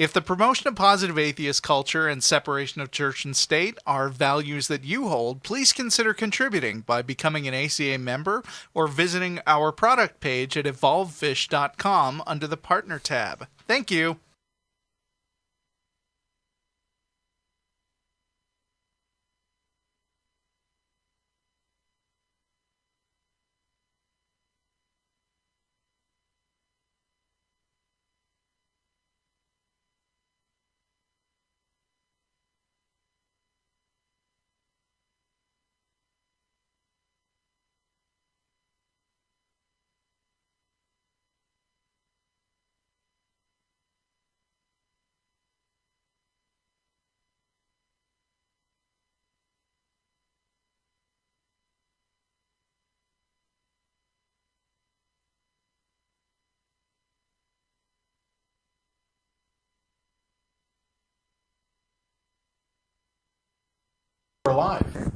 If the promotion of positive atheist culture and separation of church and state are values that you hold, please consider contributing by becoming an ACA member or visiting our product page at evolvefish.com under the Partner tab. Thank you. We're live.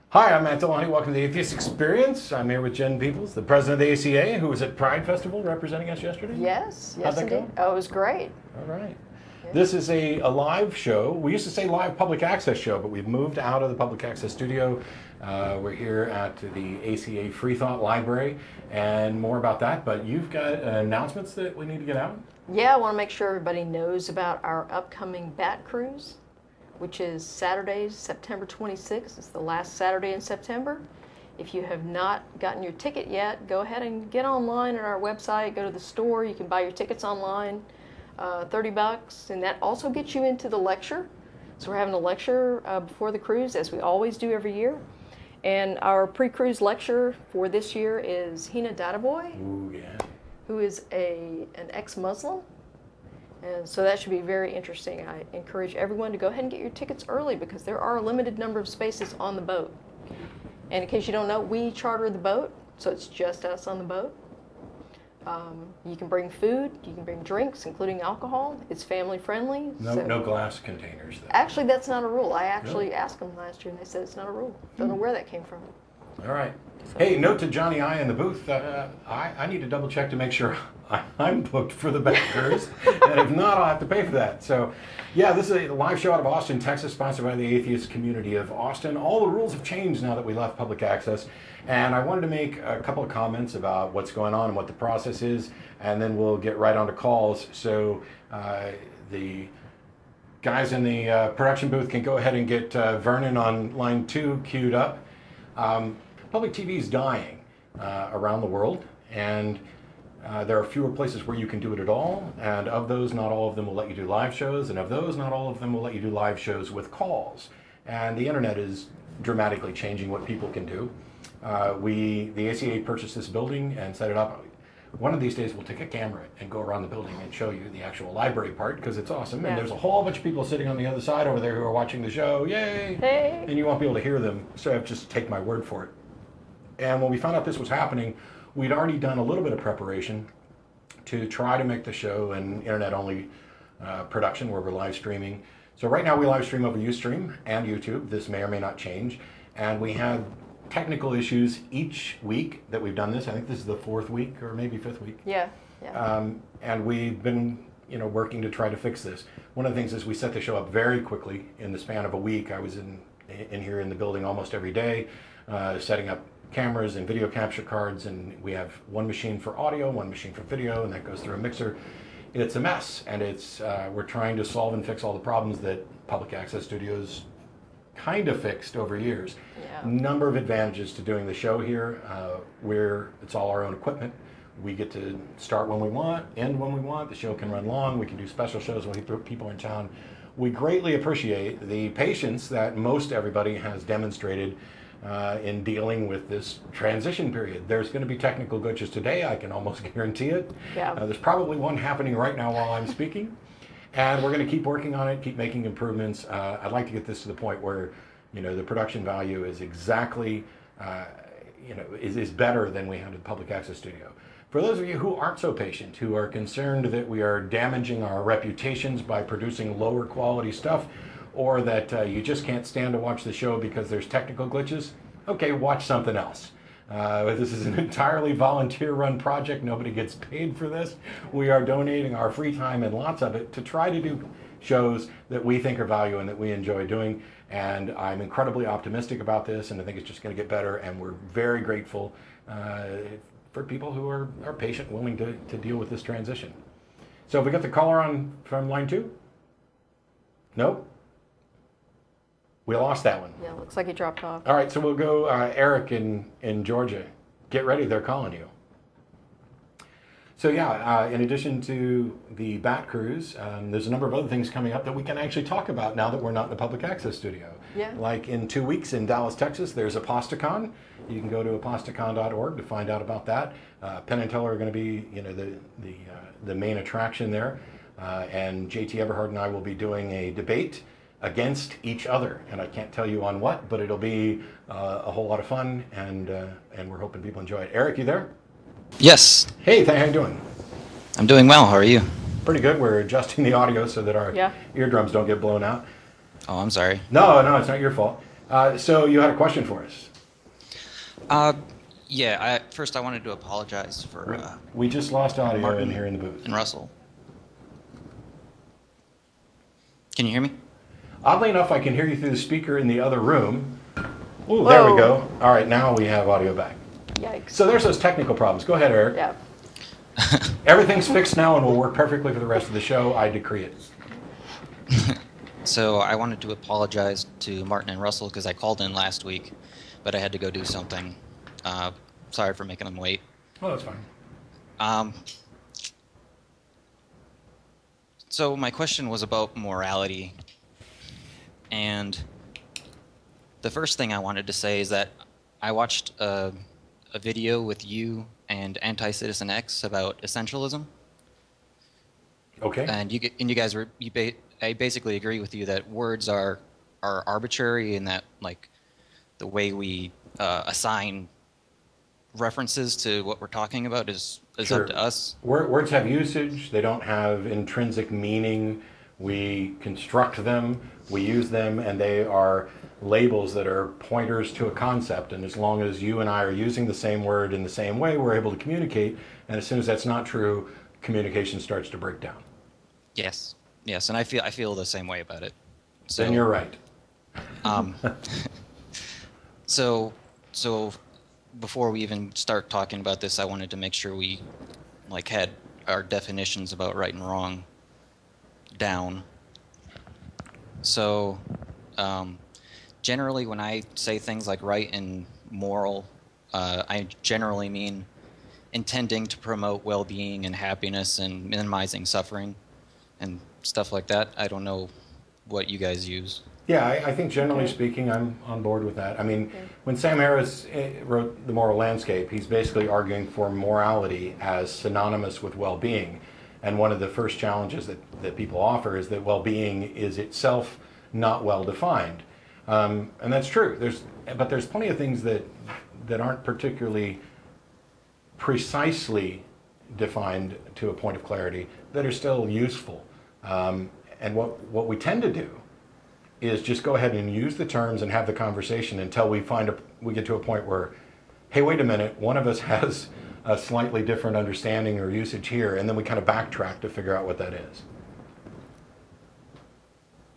Hi, I'm Matt Dillahunty. Welcome to the Atheist Experience. I'm here with Jen Peeples, the president of the ACA, who was at Pride Festival representing us yesterday. Yes, How'd that indeed. go? Oh, it was great. All right. Yeah. This is a live show. We used to say live public access show, but we've moved out of the public access studio. We're here at the ACA Free Thought Library, and more about that. But you've got announcements that we need to get out? Yeah, I want to make sure everybody knows about our upcoming Bat Cruise, which is Saturday, September 26th. It's the last Saturday in September. If you have not gotten your ticket yet, go ahead and get online at our website. Go to the store. You can buy your tickets online, $30, and that also gets you into the lecture. So we're having a lecture before the cruise, as we always do every year. And our pre-cruise lecture for this year is Hina Dadaboy, Ooh, yeah. who is an ex-Muslim. And so that should be very interesting. I encourage everyone to go ahead and get your tickets early because there are a limited number of spaces on the boat. And in case you don't know, we charter the boat, so it's just us on the boat. You can bring food, you can bring drinks, including alcohol. It's family friendly. No glass containers, though. Actually, that's not a rule. I actually asked them last year and they said it's not a rule. Don't know where that came from. All right. Hey, note to Johnny I in the booth. I need to double check to make sure I'm booked for the Bat Cruise, and if not, I'll have to pay for that. So, yeah, this is a live show out of Austin, Texas, sponsored by the Atheist Community of Austin. All the rules have changed now that we left public access, and I wanted to make a couple of comments about what's going on and what the process is, and then we'll get right on to calls. So the guys in the production booth can go ahead and get Vernon on line 2 queued up. Public TV is dying around the world, and there are fewer places where you can do it at all, and of those, not all of them will let you do live shows, and of those, not all of them will let you do live shows with calls. And the internet is dramatically changing what people can do. The ACA purchased this building and set it up. One of these days we'll take a camera and go around the building and show you the actual library part, because it's awesome. Yeah. And there's a whole bunch of people sitting on the other side over there who are watching the show. Yay! Hey! And you won't be able to hear them, so I have to just take my word for it. And when we found out this was happening, we'd already done a little bit of preparation to try to make the show an internet-only production where we're live streaming. So right now we live stream over Ustream and YouTube. This may or may not change. And we had technical issues each week that we've done this. I think this is the 4th week or maybe 5th week. Yeah. And we've been working to try to fix this. One of the things is we set the show up very quickly in the span of a week. I was in here in the building almost every day, setting up cameras and video capture cards, and we have one machine for audio, one machine for video, and that goes through a mixer. It's a mess, and we're trying to solve and fix all the problems that public access studios kind of fixed over years. Yeah. Number of advantages to doing the show here. It's all our own equipment. We get to start when we want, end when we want. The show can run long. We can do special shows when people are in town. We greatly appreciate the patience that most everybody has demonstrated in dealing with this transition period. There's going to be technical glitches today, I can almost guarantee it. Yeah. There's probably one happening right now while I'm speaking. And we're going to keep working on it, keep making improvements. I'd like to get this to the point where, the production value is exactly, is better than we had at the public access studio. For those of you who aren't so patient, who are concerned that we are damaging our reputations by producing lower quality stuff, or that you just can't stand to watch the show because there's technical glitches, okay, watch something else. This is an entirely volunteer-run project. Nobody gets paid for this. We are donating our free time and lots of it to try to do shows that we think are value and that we enjoy doing. And I'm incredibly optimistic about this, and I think it's just going to get better. And we're very grateful for people who are patient, willing to deal with this transition. So have we got the caller on from line 2? Nope. We lost that one. Yeah, looks like he dropped off. All right, so we'll go Eric in Georgia. Get ready, they're calling you. So yeah, in addition to the Bat Cruise, there's a number of other things coming up that we can actually talk about now that we're not in the public access studio. Yeah. Like in 2 weeks in Dallas, Texas, there's ApostleCon. You can go to apostlecon.org to find out about that. Penn and Teller are going to be, the main attraction there, and JT Everhard and I will be doing a debate against each other, and I can't tell you on what, but it'll be a whole lot of fun, and we're hoping people enjoy it. Eric, you there? Yes, Hey, how you doing? I'm doing well. How are you? Pretty good. We're adjusting the audio so that our Yeah. eardrums don't get blown out. Oh, I'm sorry. No, it's not your fault. So you had a question for us. Yeah, first I wanted to apologize for We just lost audio Martin in here in the booth. and Russell. Can you hear me? Oddly enough, I can hear you through the speaker in the other room. Ooh, there we Whoa. go. All right, now we have audio back. Yikes. So there's those technical problems. Go ahead, Eric. Yeah. Everything's fixed now and will work perfectly for the rest of the show. I decree it. So I wanted to apologize to Martin and Russell because I called in last week, but I had to go do something. Sorry for making them wait. Oh, that's fine. So my question was about morality, and the first thing I wanted to say is that I watched a video with you and Anti-Citizen X about essentialism, Okay. and you guys were I basically agree with you that words are arbitrary and that like the way we assign references to what we're talking about is Sure. up to us. Words have usage. They don't have intrinsic meaning. We construct them, we use them, and they are labels that are pointers to a concept. And as long as you and I are using the same word in the same way, we're able to communicate. And as soon as that's not true, communication starts to break down. Yes, and I feel the same way about it. So, Then you're right. So before we even start talking about this, I wanted to make sure we like had our definitions about right and wrong down. So generally when I say things like right and moral, I generally mean intending to promote well-being and happiness and minimizing suffering and stuff like that. I don't know what you guys use. Yeah, I think generally speaking, I'm on board with that. I mean, when Sam Harris wrote The Moral Landscape, he's basically arguing for morality as synonymous with well-being. And one of the first challenges that people offer is that well-being is itself not well-defined. And that's true. But there's plenty of things that aren't particularly precisely defined to a point of clarity that are still useful. And what we tend to do is just go ahead and use the terms and have the conversation until we get to a point where, hey, wait a minute, one of us has a slightly different understanding or usage here, and then we kind of backtrack to figure out what that is.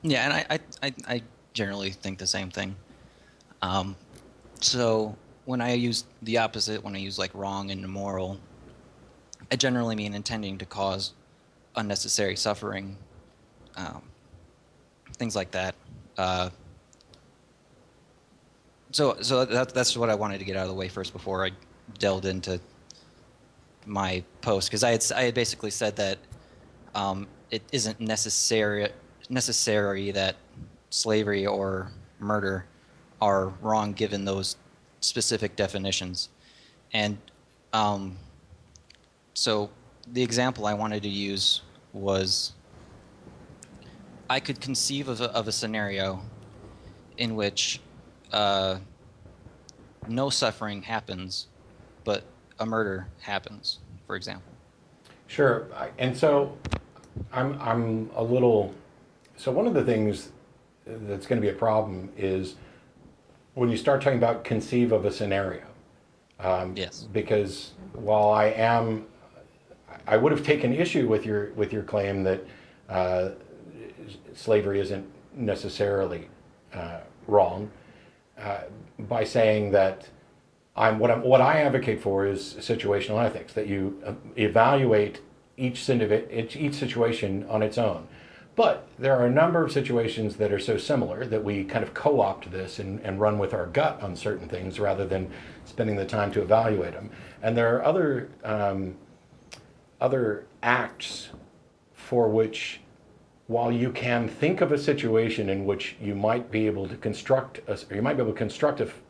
Yeah, and I generally think the same thing. So when I use the opposite, when I use like wrong and immoral, I generally mean intending to cause unnecessary suffering, things like that. So that's what I wanted to get out of the way first before I delved into my post, because I had basically said that it isn't necessary that slavery or murder are wrong given those specific definitions. And so the example I wanted to use was I could conceive of a scenario in which no suffering happens, but a murder happens, for example. Sure. And so I'm a little... So one of the things that's going to be a problem is when you start talking about conceive of a scenario. Yes. Because while I would have taken issue with your claim that slavery isn't necessarily wrong, by saying that what I advocate for is situational ethics, that you evaluate each situation on its own. But there are a number of situations that are so similar that we kind of co-opt this and run with our gut on certain things rather than spending the time to evaluate them. And there are other acts for which, while you can think of a situation in which you might be able to construct a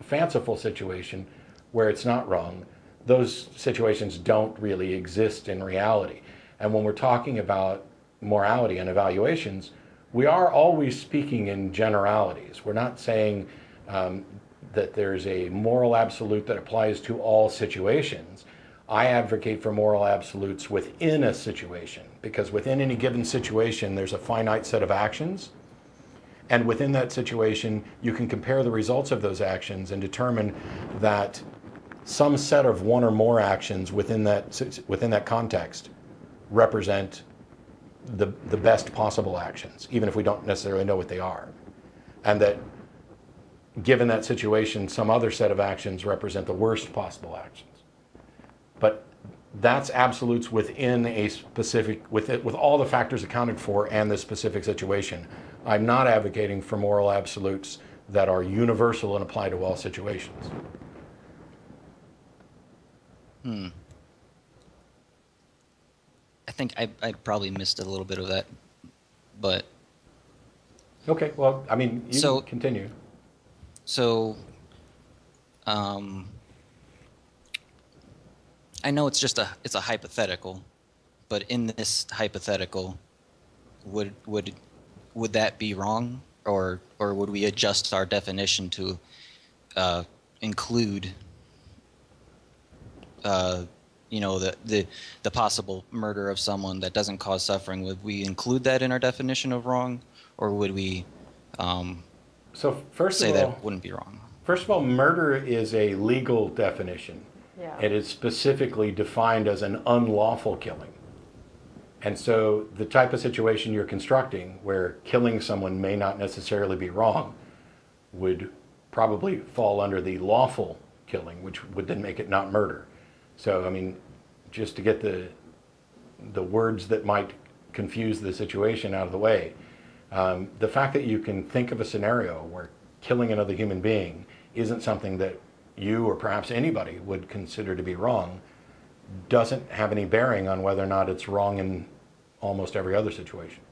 fanciful situation where it's not wrong, those situations don't really exist in reality. And when we're talking about morality and evaluations, we are always speaking in generalities. We're not saying that there's a moral absolute that applies to all situations. I advocate for moral absolutes within a situation, because within any given situation, there's a finite set of actions. And within that situation, you can compare the results of those actions and determine that some set of one or more actions within that context represent the best possible actions, even if we don't necessarily know what they are. And that given that situation, some other set of actions represent the worst possible actions. But that's absolutes within a specific, with all the factors accounted for and the specific situation. I'm not advocating for moral absolutes that are universal and apply to all situations. I think I probably missed a little bit of that, but Okay, well, I mean, you So- can continue. so I know it's just it's a hypothetical, but in this hypothetical, would that be wrong, or would we adjust our definition to include the possible murder of someone that doesn't cause suffering? Would we include that in our definition of wrong, or would we So first say of that all, it wouldn't be wrong? murder is a legal definition. Yeah. It is specifically defined as an unlawful killing. And so the type of situation you're constructing where killing someone may not necessarily be wrong would probably fall under the lawful killing, which would then make it not murder. So, I mean, just to get the words that might confuse the situation out of the way, the fact that you can think of a scenario where killing another human being isn't something that you or perhaps anybody would consider to be wrong doesn't have any bearing on whether or not it's wrong in almost every other situation.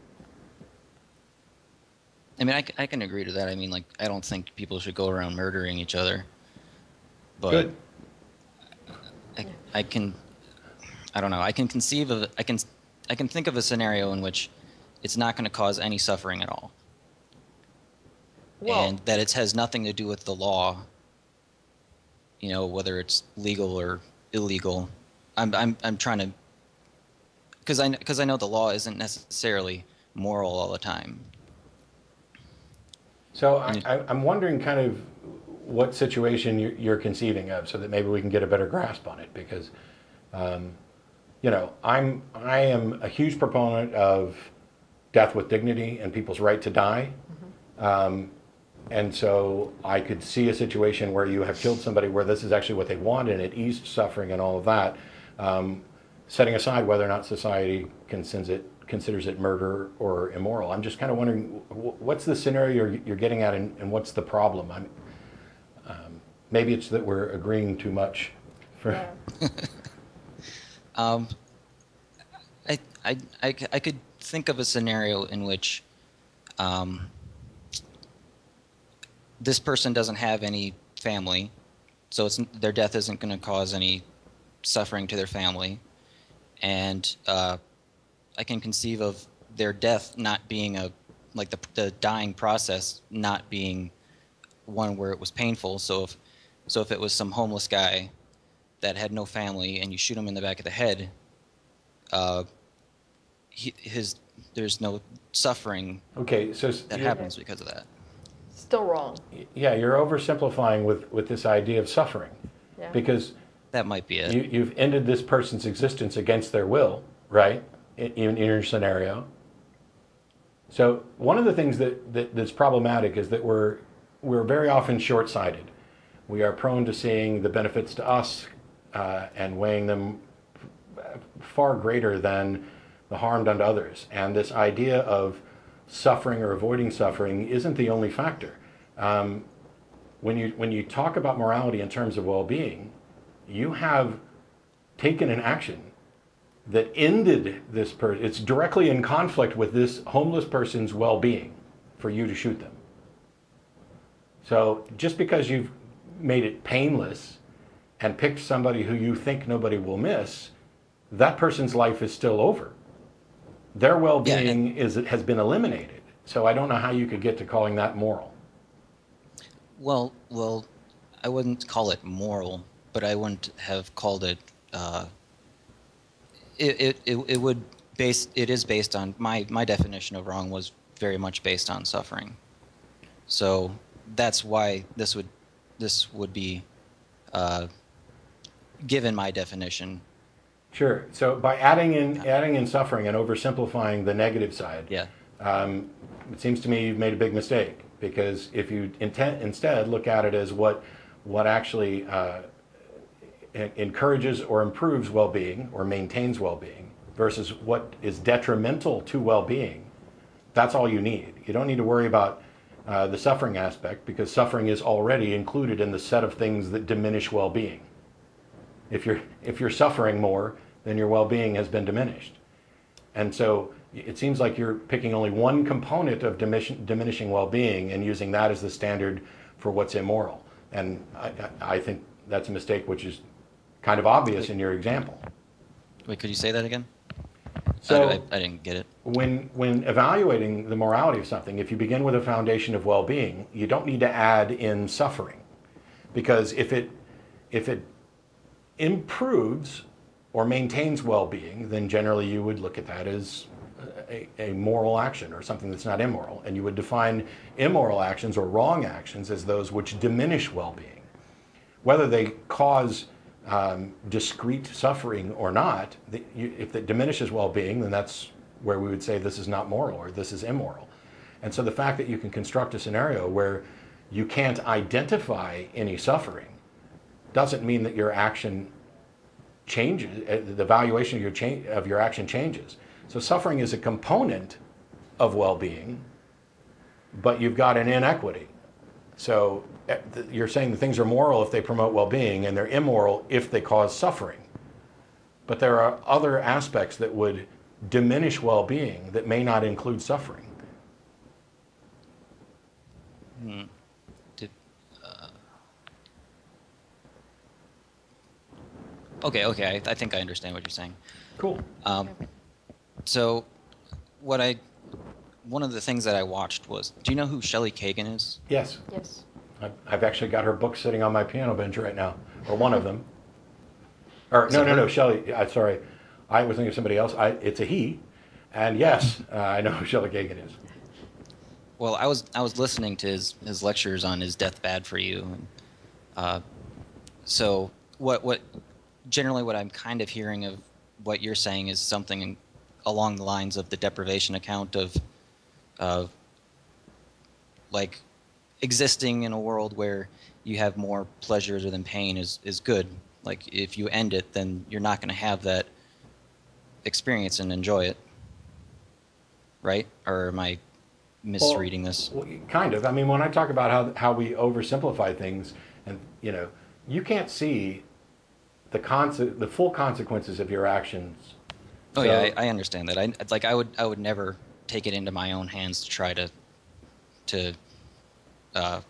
I mean, I can agree to that. I mean, like, I don't think people should go around murdering each other, but Good. I don't know. I can think of a scenario in which it's not going to cause any suffering at all, and that it has nothing to do with the law. You know, whether it's legal or illegal. I'm trying to, because I know the law isn't necessarily moral all the time. So I'm wondering kind of what situation you're conceiving of, so that maybe we can get a better grasp on it. Because, you know, I am a huge proponent of death with dignity and people's right to die. And so I could see a situation where you have killed somebody where this is actually what they want and it eased suffering and all of that, setting aside whether or not society considers it murder or immoral. I'm just kind of wondering, what's the scenario you're getting at, and what's the problem? Maybe it's that we're agreeing too much. Yeah. I could think of a scenario in which this person doesn't have any family, so their death isn't going to cause any suffering to their family, and I can conceive of their death not being the dying process not being one where it was painful. So if it was some homeless guy that had no family and you shoot him in the back of the head, there's no suffering Okay, so that happens because of that. Still wrong. yeah, you're oversimplifying with this idea of suffering. Yeah. Because That might be it. You've ended this person's existence against their will, right? In your scenario. So one of the things that's problematic is that we're very often short-sighted. We are prone to seeing the benefits to us and weighing them far greater than the harm done to others. And this idea of suffering or avoiding suffering isn't the only factor. When you talk about morality in terms of well-being, you have taken an action that ended this person. It's directly in conflict with this homeless person's well-being for you to shoot them. So just because you've made it painless and picked somebody who you think nobody will miss, that person's life is still over. Their well-being has been eliminated. So I don't know how you could get to calling that moral. Well, I wouldn't call it moral, but I wouldn't have called it. It is based on my definition of wrong was very much based on suffering. So that's why this would be given my definition. Sure. So by adding in suffering and oversimplifying the negative side, it seems to me you've made a big mistake, because if you instead look at it as what actually encourages or improves well-being or maintains well-being versus what is detrimental to well-being, that's all you need. You don't need to worry about the suffering aspect, because suffering is already included in the set of things that diminish well-being. If you're suffering more, then your well-being has been diminished. And so it seems like you're picking only one component of diminishing well-being and using that as the standard for what's immoral. And I think that's a mistake, which is kind of obvious in your example. Wait, could you say that again? So I didn't get it. When evaluating the morality of something, if you begin with a foundation of well-being, you don't need to add in suffering, because if it improves or maintains well-being, then generally you would look at that as a moral action or something that's not immoral, and you would define immoral actions or wrong actions as those which diminish well-being. Whether they cause discrete suffering or not, if it diminishes well-being, then that's where we would say this is not moral or this is immoral. And so the fact that you can construct a scenario where you can't identify any suffering doesn't mean that your action changes, the valuation of your action changes. So suffering is a component of well-being, but you've got an inequity. So you're saying that things are moral if they promote well-being, and they're immoral if they cause suffering. But there are other aspects that would diminish well-being that may not include suffering. Okay. I think I understand what you're saying. Cool. So, one of the things that I watched was, do you know who Shelley Kagan is? Yes. Yes. I've actually got her book sitting on my piano bench right now, or one of them. Or no, Shelley. Sorry, I was thinking of somebody else. It's a he, and yes, I know who Shelley Kagan is. Well, I was listening to his lectures on Is Death Bad for You? And, so what generally what I'm kind of hearing of what you're saying is something along the lines of the deprivation account of like existing in a world where you have more pleasure than pain is good. Like if you end it, then you're not going to have that experience and enjoy it, right? Or am I misreading this? Well, kind of. I mean, when I talk about how we oversimplify things, and you can't see the full consequences of your actions. Oh yeah, I understand that. I would never take it into my own hands to try to go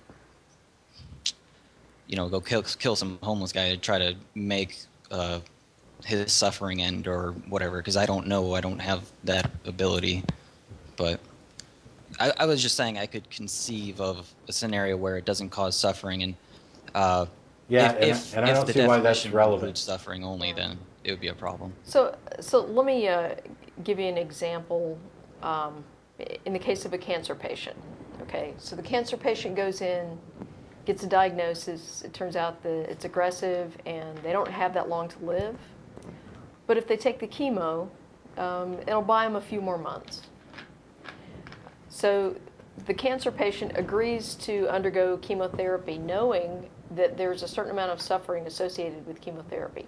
kill some homeless guy to try to make his suffering end or whatever, because I don't know. I don't have that ability. But I was just saying I could conceive of a scenario where it doesn't cause suffering, and and I don't see why that's relevant. Includes suffering only, then it would be a problem. So let me give you an example in the case of a cancer patient. Okay, so the cancer patient goes in gets a diagnosis, it turns out that it's aggressive and they don't have that long to live. But if they take the chemo, it'll buy them a few more months. So the cancer patient agrees to undergo chemotherapy knowing that there's a certain amount of suffering associated with chemotherapy.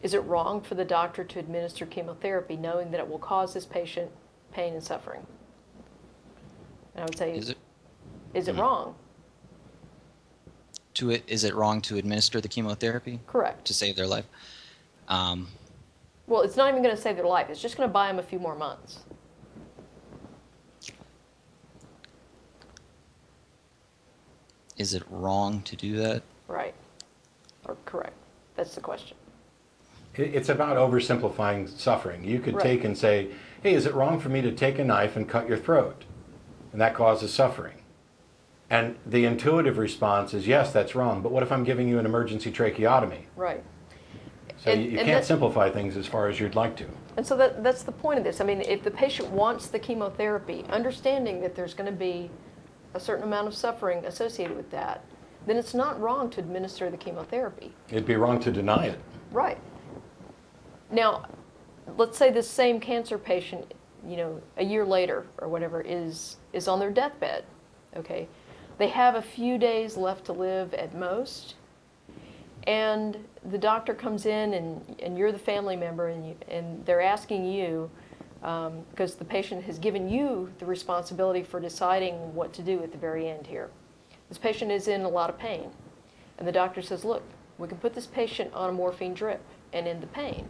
Is it wrong for the doctor to administer chemotherapy knowing that it will cause this patient pain and suffering? And I would say, is it wrong? Is it wrong to administer the chemotherapy? Correct. To save their life? Well, it's not even going to save their life. It's just going to buy them a few more months. Is it wrong to do that? Right. Or correct. That's the question. It's about oversimplifying suffering. You could take and say, hey, is it wrong for me to take a knife and cut your throat? And that causes suffering. And the intuitive response is, yes, that's wrong. But what if I'm giving you an emergency tracheotomy? Right. So you can't simplify things as far as you'd like to. And so that's the point of this. I mean, if the patient wants the chemotherapy, understanding that there's going to be a certain amount of suffering associated with that, then it's not wrong to administer the chemotherapy. It'd be wrong to deny it. Right. Now, let's say this same cancer patient, a year later or whatever, is on their deathbed, okay? They have a few days left to live at most, and the doctor comes in and you're the family member and they're asking you, because the patient has given you the responsibility for deciding what to do at the very end here. This patient is in a lot of pain, and the doctor says, look, we can put this patient on a morphine drip and end the pain.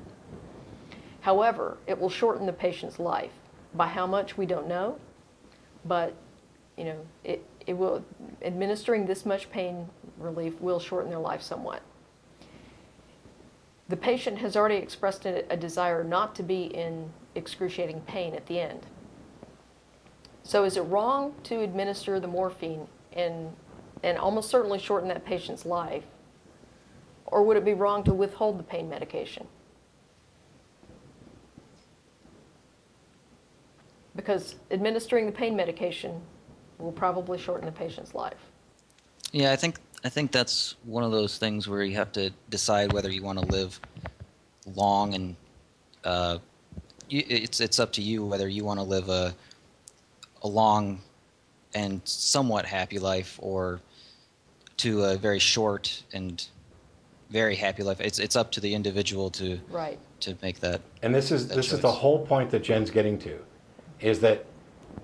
However, it will shorten the patient's life. By how much, we don't know, but it will, administering this much pain relief will shorten their life somewhat. The patient has already expressed a desire not to be in excruciating pain at the end. So is it wrong to administer the morphine and almost certainly shorten that patient's life? Or would it be wrong to withhold the pain medication? Because administering the pain medication will probably shorten the patient's life. Yeah, I think that's one of those things where you have to decide whether you want to live long, and it's up to you whether you want to live a long and somewhat happy life, or to a very short and very happy life. It's up to the individual to make that. And this is the whole point that Jen's getting to, is that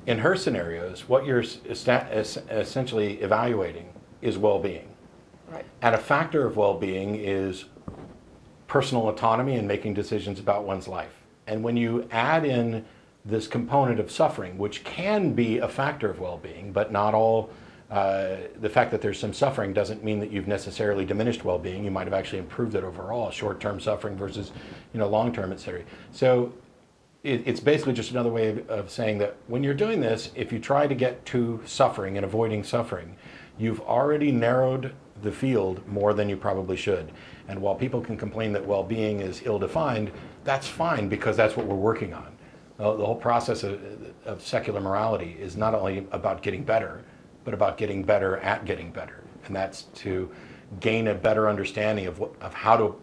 in her scenarios, what you're essentially evaluating is well-being. Right. And a factor of well-being is personal autonomy and making decisions about one's life. And when you add in this component of suffering, which can be a factor of well-being, but not all, the fact that there's some suffering doesn't mean that you've necessarily diminished well-being. You might have actually improved it overall, short-term suffering versus long-term, et cetera. So it's basically just another way of saying that when you're doing this, if you try to get to suffering and avoiding suffering, you've already narrowed the field more than you probably should. And while people can complain that well-being is ill-defined, that's fine, because that's what we're working on. The whole process of secular morality is not only about getting better, but about getting better at getting better. And that's to gain a better understanding of how to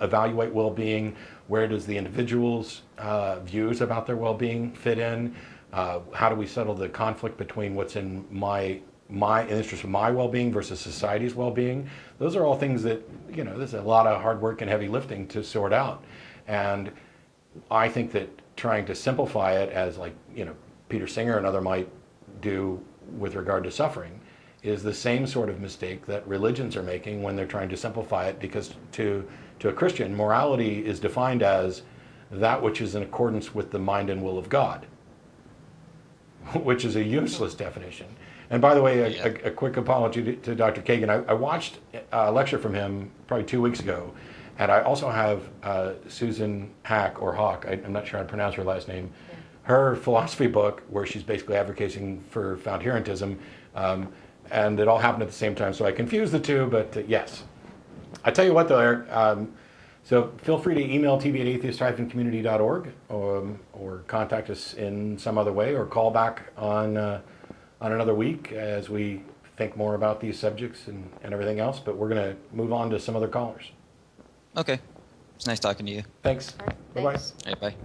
evaluate well-being. Where does the individual's views about their well-being fit in? How do we settle the conflict between what's in in the interest of my well-being versus society's well-being? Those are all things that, there's a lot of hard work and heavy lifting to sort out. And I think that trying to simplify it, as Peter Singer and other might do with regard to suffering, is the same sort of mistake that religions are making when they're trying to simplify it, because to a Christian, morality is defined as that which is in accordance with the mind and will of God, which is a useless definition. And by the way, a quick apology to Dr. Kagan. I watched a lecture from him probably 2 weeks ago, and I also have Susan Hack, or Hawk, I'm not sure how to pronounce her last name, her philosophy book, where she's basically advocating for found-herentism, and it all happened at the same time, so I confused the two, but yes. I tell you what, though, Eric, so feel free to email TV at atheist-community.org, or contact us in some other way, or call back on another week as we think more about these subjects and everything else, but we're going to move on to some other callers. Okay. It's nice talking to you. Thanks. All right, Bye-bye. thanks. All right, bye.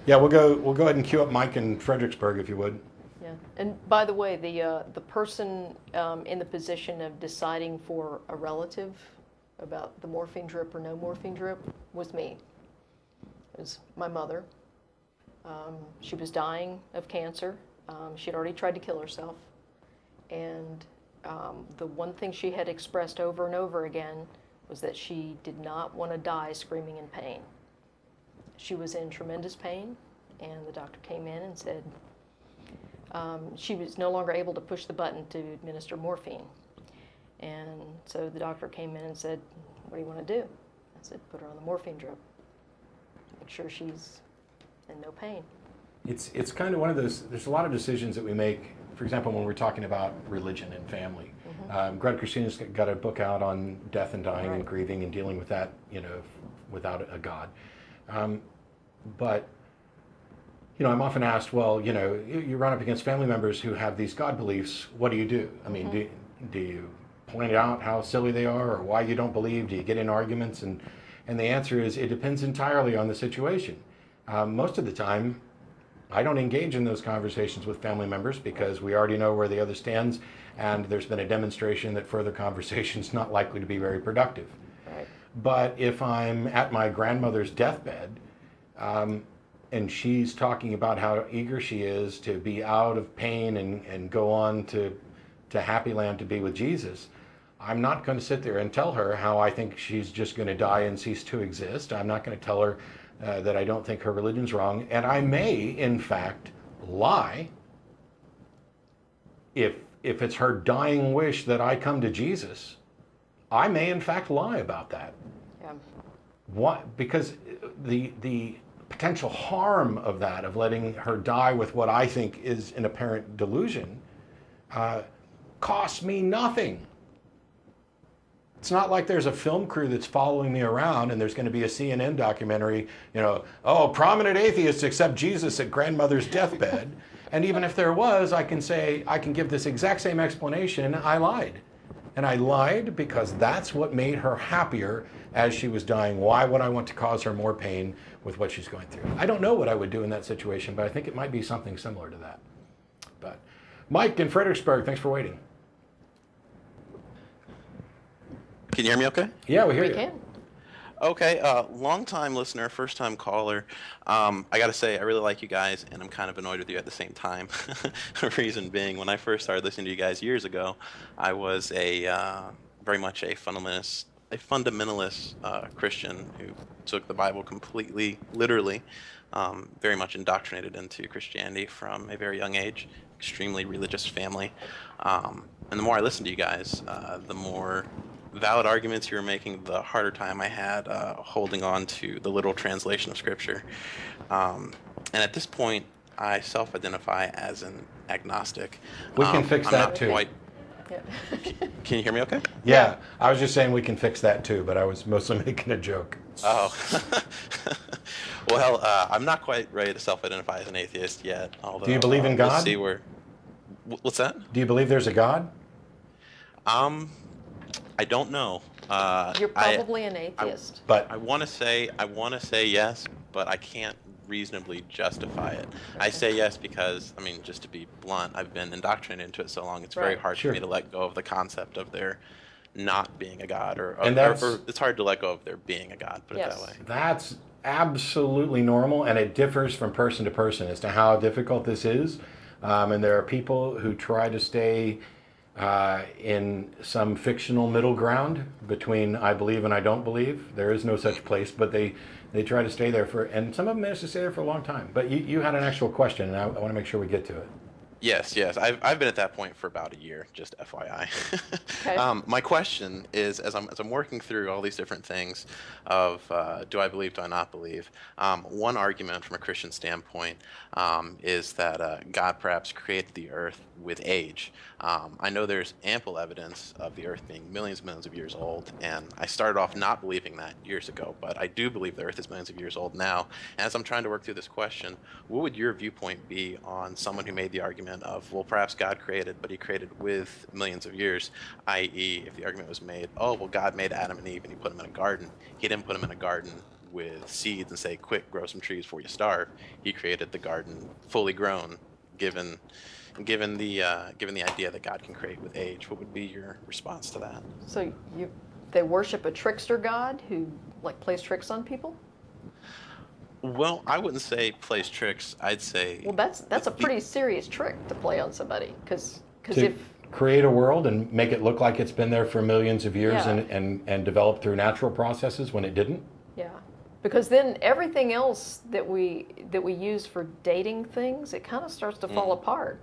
Yeah, we'll go ahead and queue up Mike in Fredericksburg, if you would. Yeah, and by the way, the person in the position of deciding for a relative about the morphine drip or no morphine drip was me. It was my mother. She was dying of cancer. She had already tried to kill herself. And the one thing she had expressed over and over again was that she did not want to die screaming in pain. She was in tremendous pain, and the doctor came in and said she was no longer able to push the button to administer morphine. And so the doctor came in and said, "What do you want to do?" I said, "Put her on the morphine drip. Make sure she's in no pain." It's kind of one of those, there's a lot of decisions that we make, for example, when we're talking about religion and family. Greg Christina's got a book out on death and dying and grieving and dealing with that, without a God. But, I'm often asked, well, you run up against family members who have these God beliefs. What do you do? I mean, do you point out how silly they are or why you don't believe? Do you get in arguments? And the answer is it depends entirely on the situation. Most of the time, I don't engage in those conversations with family members because we already know where the other stands, and there's been a demonstration that further conversation is not likely to be very productive. Right. But if I'm at my grandmother's deathbed, and she's talking about how eager she is to be out of pain and go on to Happy Land to be with Jesus, I'm not going to sit there and tell her how I think she's just going to die and cease to exist. I'm not going to tell her that I don't think her religion's wrong. And I may, in fact, lie if it's her dying wish that I come to Jesus. I may, in fact, lie about that. Yeah. Why? Because the potential harm of that, of letting her die with what I think is an apparent delusion, costs me nothing. It's not like there's a film crew that's following me around and there's going to be a CNN documentary, prominent atheists accept Jesus at grandmother's deathbed. And even if there was, I can give this exact same explanation. I lied. And I lied because that's what made her happier as she was dying. Why would I want to cause her more pain with what she's going through? I don't know what I would do in that situation, but I think it might be something similar to that. But Mike in Fredericksburg, thanks for waiting. Can you hear me okay? Yeah, we hear We you. can. Okay, long-time listener, first-time caller. I got to say, I really like you guys, and I'm kind of annoyed with you at the same time. Reason being, when I first started listening to you guys years ago, I was very much a fundamentalist Christian who took the Bible completely literally, very much indoctrinated into Christianity from a very young age, extremely religious family. And the more I listened to you guys, the more valid arguments you were making, the harder time I had holding on to the literal translation of Scripture. And at this point, I self-identify as an agnostic. We can fix I'm that not too. Quite, Yeah. can you hear me okay? Yeah, I was just saying we can fix that too, but I was mostly making a joke. Oh. Well, I'm not quite ready to self-identify as an atheist yet. Although, Do you believe in we'll God? see where. What's that? Do you believe there's a God? I don't know. You're probably an atheist. But I want to say yes, but I can't reasonably justify it. I say yes because, just to be blunt, I've been indoctrinated into it so long. It's very Right. hard Sure. for me to let go of the concept of there not being a God, or it's hard to let go of there being a God. Put it Yes. that way. that's absolutely normal, and it differs from person to person as to how difficult this is. And there are people who try to stay in some fictional middle ground between I believe and I don't believe. There is no such place, but they try to stay there and some of them manage to stay there for a long time. But you had an actual question, and I want to make sure we get to it. Yes. I've been at that point for about a year, just FYI. Okay. My question is, as I'm working through all these different things of do I believe, do I not believe, one argument from a Christian standpoint is that God perhaps created the earth with age. I know there's ample evidence of the earth being millions and millions of years old, and I started off not believing that years ago, but I do believe the earth is millions of years old now. And as I'm trying to work through this question, what would your viewpoint be on someone who made the argument argument of, well, perhaps God created, but he created with millions of years, i.e., if the argument was made, oh, well, God made Adam and Eve and he put them in a garden. He didn't put them in a garden with seeds and say, quick, grow some trees before you starve. He created the garden fully grown, given the idea that God can create with age. What would be your response to that? So they worship a trickster god who like plays tricks on people? Well, I wouldn't say plays tricks. I'd say, Well, that's a pretty serious trick to play on somebody, because To if create a world and make it look like it's been there for millions of years Yeah. and developed through natural processes when it didn't. yeah, because then everything else that we use for dating things, it kind of starts to fall apart.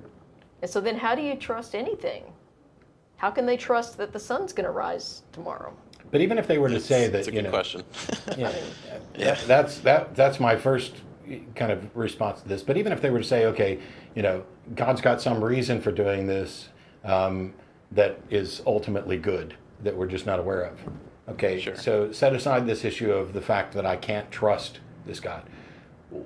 And so then how do you trust anything? How can they trust that the sun's going to rise tomorrow? But even if they were to say That's that, a good question. yeah, Yeah. that's my first kind of response to this. But even if they were to say, okay, God's got some reason for doing this that is ultimately good that we're just not aware of. Okay, Sure. so set aside this issue of the fact that I can't trust this God.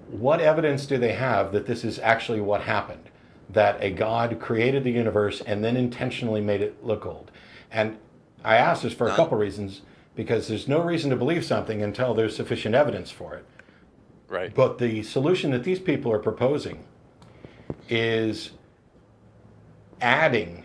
What evidence do they have that this is actually what happened? That a God created the universe and then intentionally made it look old? And I ask this for a couple reasons, because there's no reason to believe something until there's sufficient evidence for it. Right. But the solution that these people are proposing is adding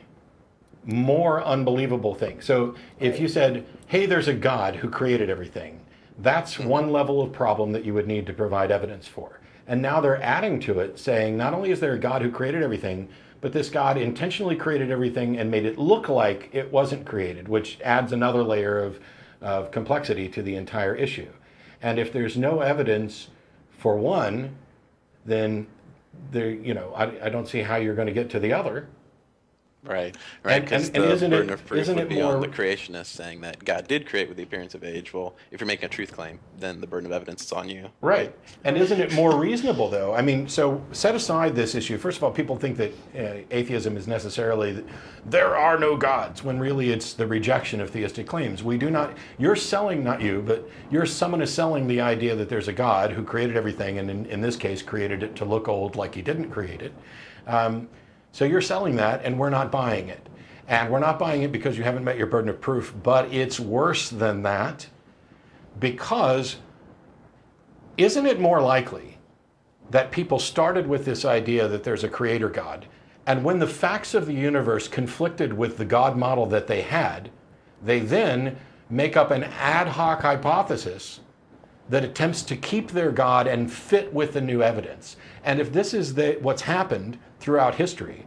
more unbelievable things. So if you said, hey, there's a God who created everything, that's one level of problem that you would need to provide evidence for. And now they're adding to it, saying not only is there a God who created everything, but this God intentionally created everything and made it look like it wasn't created, which adds another layer of complexity to the entire issue. And if there's no evidence for one, then I don't see how you're going to get to the other. Right. And- Because and the isn't it- burden of proof isn't would it be on more- the creationists saying that God did create with the appearance of age. Well, if you're making a truth claim, then the burden of evidence is on you. Right. And isn't it more reasonable, though? I mean, so set aside this issue. First of all, people think that atheism is necessarily there are no gods, when really it's the rejection of theistic claims. We do not, you're selling, not you, but someone is selling the idea that there's a God who created everything, and in this case created it to look old like he didn't create it. So you're selling that, and we're not buying it. And we're not buying it because you haven't met your burden of proof, but it's worse than that, because isn't it more likely that people started with this idea that there's a creator God, and when the facts of the universe conflicted with the God model that they had, they then make up an ad hoc hypothesis that attempts to keep their God and fit with the new evidence? And if this is what's happened throughout history,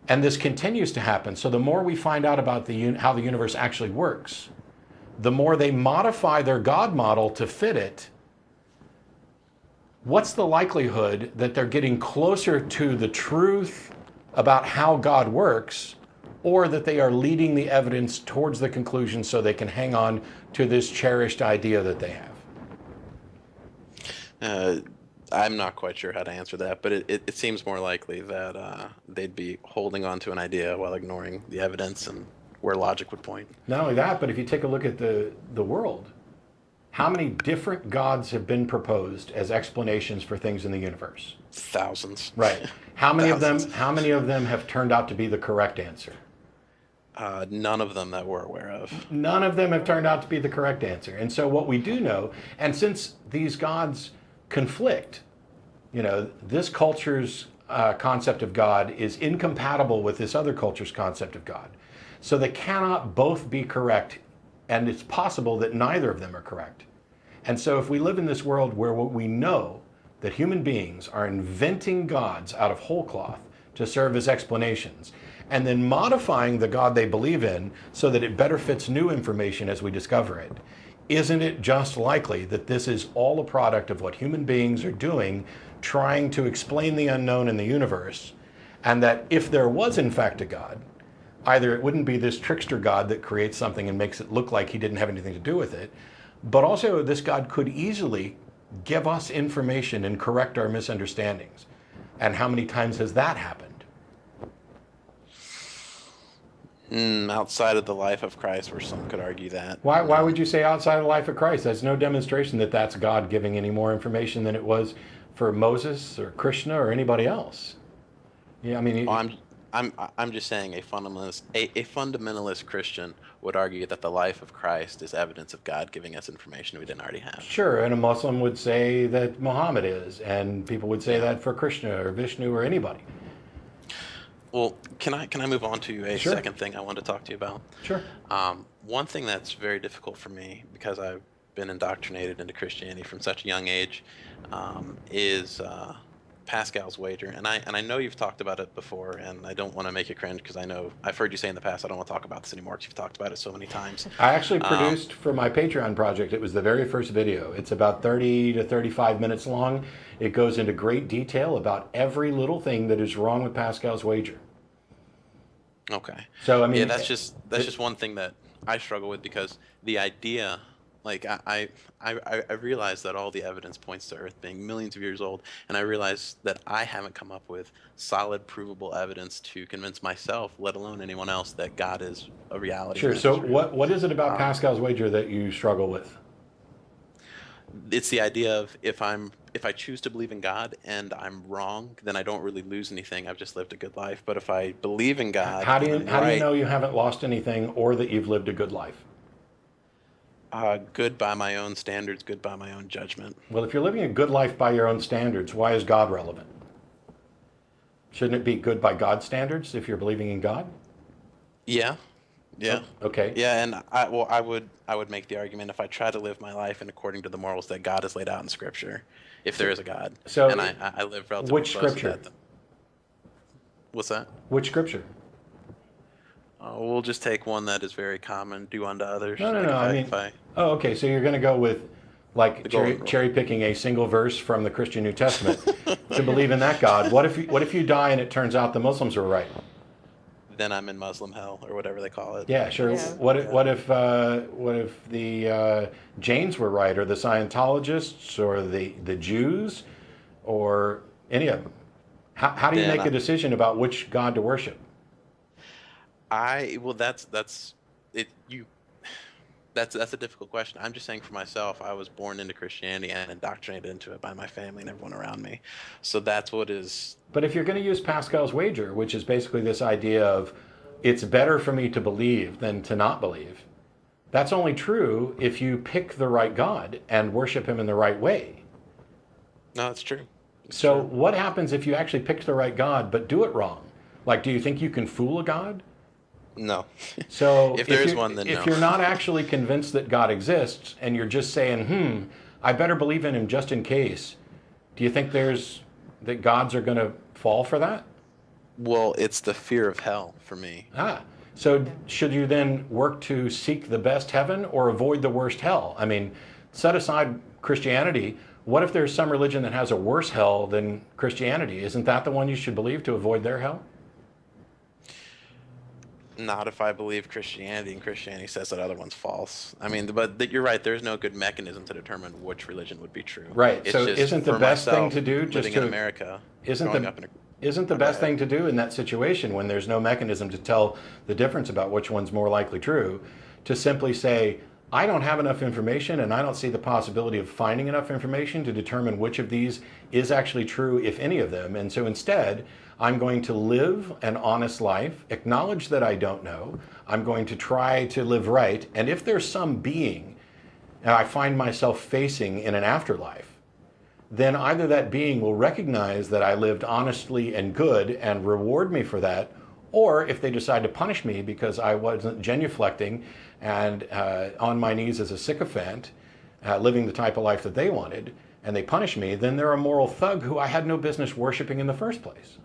and this continues to happen, so the more we find out about how the universe actually works, the more they modify their God model to fit it, what's the likelihood that they're getting closer to the truth about how God works, or that they are leading the evidence towards the conclusion so they can hang on to this cherished idea that they have? I'm not quite sure how to answer that, but it seems more likely that they'd be holding on to an idea while ignoring the evidence and where logic would point. Not only that, but if you take a look at the world, how many different gods have been proposed as explanations for things in the universe? Thousands. Right. How many Thousands. of them have turned out to be the correct answer? None of them that we're aware of. None of them have turned out to be the correct answer. And so what we do know, and since these gods conflict, this culture's concept of God is incompatible with this other culture's concept of God. So they cannot both be correct, and it's possible that neither of them are correct. And so if we live in this world where we know that human beings are inventing gods out of whole cloth to serve as explanations, and then modifying the God they believe in so that it better fits new information as we discover it, isn't it just likely that this is all a product of what human beings are doing, trying to explain the unknown in the universe, and that if there was in fact a God, either it wouldn't be this trickster God that creates something and makes it look like he didn't have anything to do with it, but also this God could easily give us information and correct our misunderstandings. And how many times has that happened? Outside of the life of Christ, where some could argue that. Why would you say outside of the life of Christ? There's no demonstration that that's God giving any more information than it was for Moses or Krishna or anybody else. Yeah, I mean, Oh, I'm just saying a fundamentalist Christian would argue that the life of Christ is evidence of God giving us information we didn't already have. sure, and a Muslim would say that Muhammad is, and people would say Yeah. that for Krishna or Vishnu or anybody. Well, can I move on to a Sure. second thing I wanted to talk to you about? Sure. One thing that's very difficult for me because I've been indoctrinated into Christianity from such a young age is Pascal's wager, and I know you've talked about it before, and I don't want to make you cringe because I know I've heard you say in the past I don't want to talk about this anymore because you've talked about it so many times. I actually produced for my Patreon project, it was the very first video. It's about 30 to 35 minutes long. It goes into great detail about every little thing that is wrong with Pascal's wager. Okay. So, I mean, yeah, that's just one thing that I struggle with because the idea, like I realize that all the evidence points to Earth being millions of years old, and I realize that I haven't come up with solid, provable evidence to convince myself, let alone anyone else, that God is a reality. Sure. and So, it's real. what is it about Pascal's wager that you struggle with? It's the idea of if I choose to believe in God and I'm wrong, then I don't really lose anything. I've just lived a good life. But if I believe in God, How do and you I'm how do you right, know you haven't lost anything or that you've lived a good life? good by my own standards, good by my own judgment. Well, if you're living a good life by your own standards, why is God relevant? Shouldn't it be good by God's standards if you're believing in God? Yeah, yeah. Okay. Yeah, and I would make the argument if I try to live my life in according to the morals that God has laid out in Scripture, if there is a God, So, and I live relatively which close to Scripture? that. What's that? Which scripture? We'll just take one that is very common. Do unto others. No. Like I mean, oh, okay. So you're going to go with like The golden rule. cherry picking a single verse from the Christian New Testament to believe in that God. What if you die and it turns out the Muslims were right? Then I'm in Muslim hell or whatever they call it. Yeah, sure. Yeah. What if the Jains were right, or the Scientologists, or the Jews, or any of them? How do you Then make a decision about which God to worship? That's it. That's a difficult question. I'm just saying for myself, I was born into Christianity and indoctrinated into it by my family and everyone around me. So that's what is. But if you're going to use Pascal's wager, which is basically this idea of it's better for me to believe than to not believe, that's only true if you pick the right God and worship him in the right way. No, it's true. It's So true. what happens if you actually picked the right God but do it wrong? Like, do you think you can fool a God? No. So If there is you're- one, then if no. you're not actually convinced that God exists and you're just saying, I better believe in him just in case, do you think that gods are going to fall for that? Well, it's the fear of hell for me. So should you then work to seek the best heaven or avoid the worst hell? I mean, set aside Christianity. What if there's some religion that has a worse hell than Christianity? Isn't that the one you should believe to avoid their hell? Not if I believe Christianity and Christianity says that other one's false. I mean, but you're right. There's no good mechanism to determine which religion would be true. Right. It's So just isn't the for best thing myself, to do just living to in America? Isn't growing the up in a, isn't the Go best ahead. thing to do in that situation when there's no mechanism to tell the difference about which one's more likely true, to simply say, I don't have enough information and I don't see the possibility of finding enough information to determine which of these is actually true, if any of them. And so instead, I'm going to live an honest life, acknowledge that I don't know. I'm going to try to live right. And if there's some being I find myself facing in an afterlife, then either that being will recognize that I lived honestly and good and reward me for that, or if they decide to punish me because I wasn't genuflecting and on my knees as a sycophant, living the type of life that they wanted, and they punish me, then they're a moral thug who I had no business worshiping in the first place.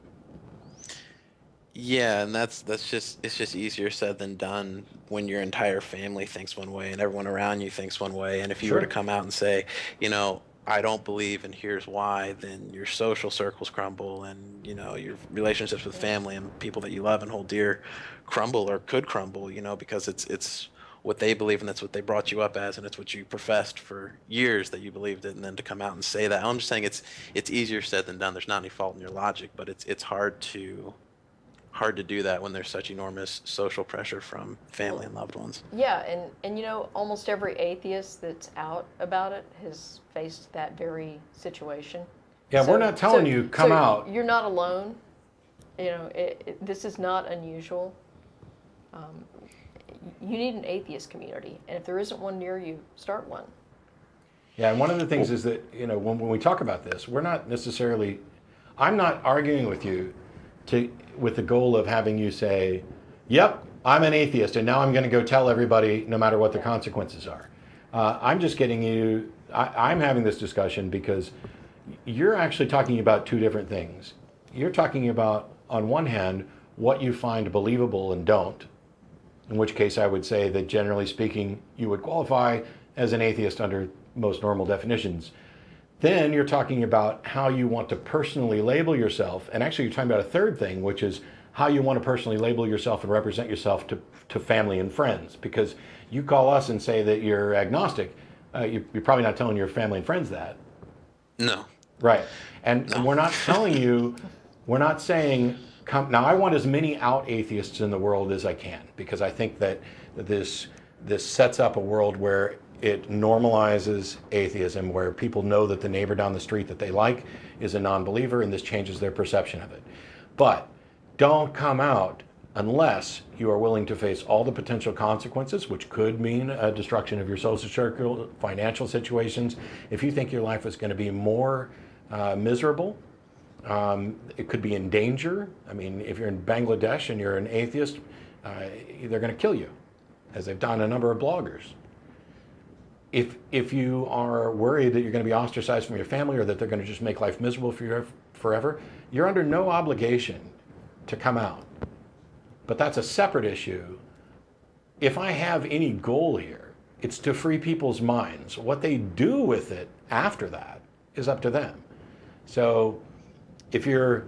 yeah, and it's just easier said than done when your entire family thinks one way and everyone around you thinks one way. And if you were to Sure. come out and say, I don't believe and here's why, then your social circles crumble and, your relationships with family and people that you love and hold dear crumble or could crumble, because it's what they believe and that's what they brought you up as and it's what you professed for years that you believed it, and then to come out and say that. I'm just saying it's easier said than done. There's not any fault in your logic, but it's hard to do that when there's such enormous social pressure from family and loved ones. Yeah, and almost every atheist that's out about it has faced that very situation. Yeah, So- we're not telling so- you come so out. You're not alone. This is not unusual. You need an atheist community, and if there isn't one near you, start one. Yeah, and one of the things is that, when we talk about this, I'm not arguing with you with the goal of having you say, yep, I'm an atheist, and now I'm going to go tell everybody no matter what the consequences are. I'm just getting you, I'm having this discussion because you're actually talking about two different things. You're talking about, on one hand, what you find believable and don't, in which case I would say that generally speaking, you would qualify as an atheist under most normal definitions. Then you're talking about how you want to personally label yourself, and actually you're talking about a third thing, which is how you want to personally label yourself and represent yourself to family and friends. Because you call us and say that you're agnostic, you're probably not telling your family and friends that. No. Right. And we're not telling you, we're not saying, now I want as many out atheists in the world as I can, because I think that this sets up a world where it normalizes atheism, where people know that the neighbor down the street that they like is a non-believer, and this changes their perception of it. But don't come out unless you are willing to face all the potential consequences, which could mean a destruction of your social circle, financial situations. If you think your life is going to be more miserable, it could be in danger. I mean, if you're in Bangladesh and you're an atheist, they're going to kill you, as they've done a number of bloggers. If you are worried that you're going to be ostracized from your family, or that they're going to just make life miserable for you forever, you're under no obligation to come out. But that's a separate issue. If I have any goal here, it's to free people's minds. What they do with it after that is up to them. So if you're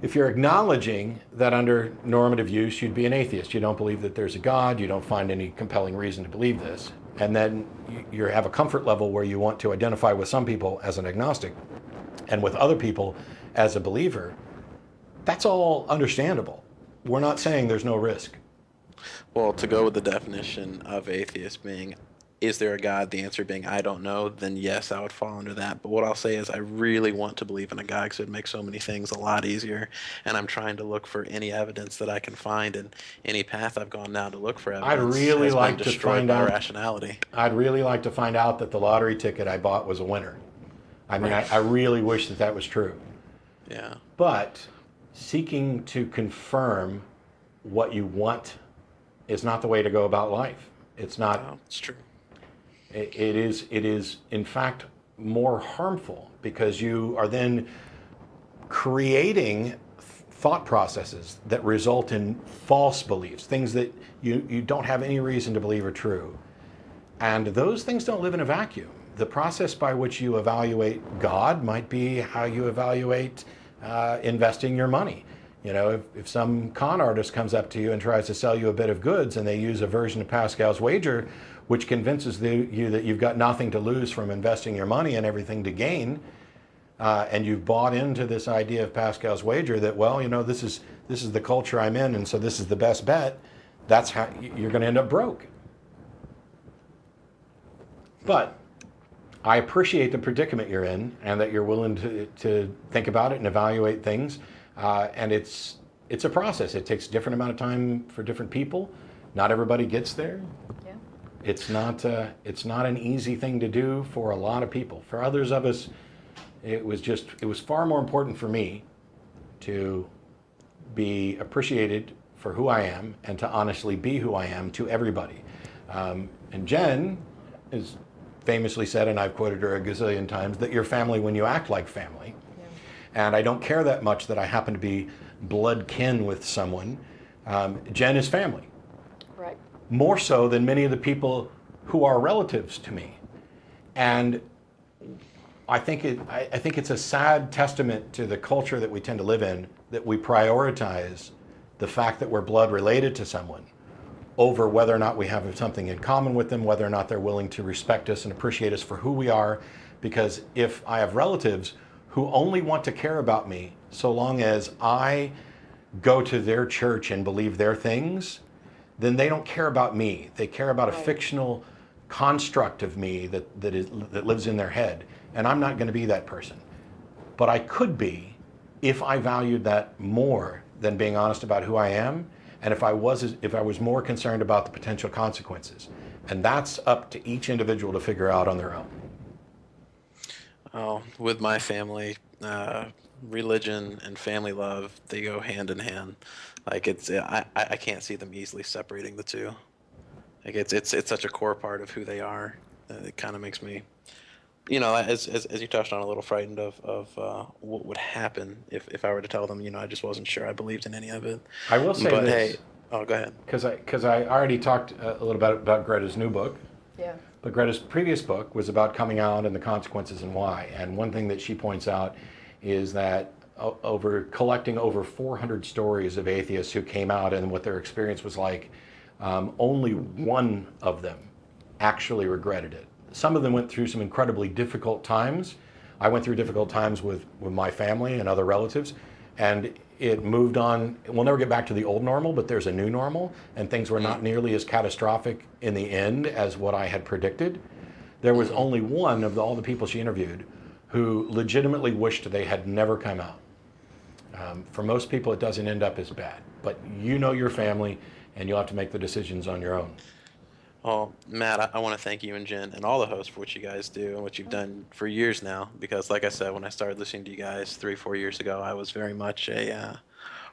acknowledging that under normative use you'd be an atheist, you don't believe that there's a God, you don't find any compelling reason to believe this, and then you have a comfort level where you want to identify with some people as an agnostic and with other people as a believer, that's all understandable. We're not saying there's no risk. Well, to go with the definition of atheist being, is there a God? The answer being, I don't know, then yes, I would fall under that. But what I'll say is I really want to believe in a God, because it would make so many things a lot easier. And I'm trying to look for any evidence that I can find, and any path I've gone down to look for evidence I'd really has like been to destroyed find by out. rationality. I'd really like to find out that the lottery ticket I bought was a winner. I mean, I really wish that that was true. Yeah. But seeking to confirm what you want is not the way to go about life. It's not. Oh, it's true. It is in fact more harmful, because you are then creating thought processes that result in false beliefs, things that you don't have any reason to believe are true. And those things don't live in a vacuum. The process by which you evaluate God might be how you evaluate investing your money. You know, if some con artist comes up to you and tries to sell you a bit of goods, and they use a version of Pascal's wager, which convinces you that you've got nothing to lose from investing your money and everything to gain, and you've bought into this idea of Pascal's wager that, well, you know, this is the culture I'm in, and so this is the best bet, that's how you're going to end up broke. But I appreciate the predicament you're in, and that you're willing to think about it and evaluate things. And it's a process. It takes a different amount of time for different people. Not everybody gets there. Yeah. It's not an easy thing to do for a lot of people. For others of us, it was far more important for me to be appreciated for who I am, and to honestly be who I am to everybody. And Jen has famously said, and I've quoted her a gazillion times, that you're family when you act like family. Yeah. And I don't care that much that I happen to be blood kin with someone. Jen is family. Right. More so than many of the people who are relatives to me. And I think it's a sad testament to the culture that we tend to live in, that we prioritize the fact that we're blood related to someone over whether or not we have something in common with them, whether or not they're willing to respect us and appreciate us for who we are. Because if I have relatives who only want to care about me so long as I go to their church and believe their things, then they don't care about me. They care about a fictional construct of me that lives in their head. And I'm not going to be that person. But I could be if I valued that more than being honest about who I am, and if I was more concerned about the potential consequences. And that's up to each individual to figure out on their own. Oh, with my family, religion and family love, they go hand in hand. Like I can't see them easily separating the two. Like it's such a core part of who they are. It kind of makes me, as you touched on, a little frightened of what would happen if I were to tell them, I just wasn't sure I believed in any of it. I will say but this. Hey, oh, go ahead. Because I already talked a little bit about Greta's new book. Yeah. But Greta's previous book was about coming out and the consequences and why. And one thing that she points out is that collecting over 400 stories of atheists who came out and what their experience was like, only one of them actually regretted it. Some of them went through some incredibly difficult times. I went through difficult times with my family and other relatives, and it moved on. We'll never get back to the old normal, but there's a new normal, and things were not nearly as catastrophic in the end as what I had predicted. There was only one of all the people she interviewed who legitimately wished they had never come out. For most people, it doesn't end up as bad, but you know your family, and you'll have to make the decisions on your own. Well, Matt, I want to thank you and Jen and all the hosts for what you guys do and what you've done for years now. Because, like I said, when I started listening to you guys 3-4 years ago, I was very much a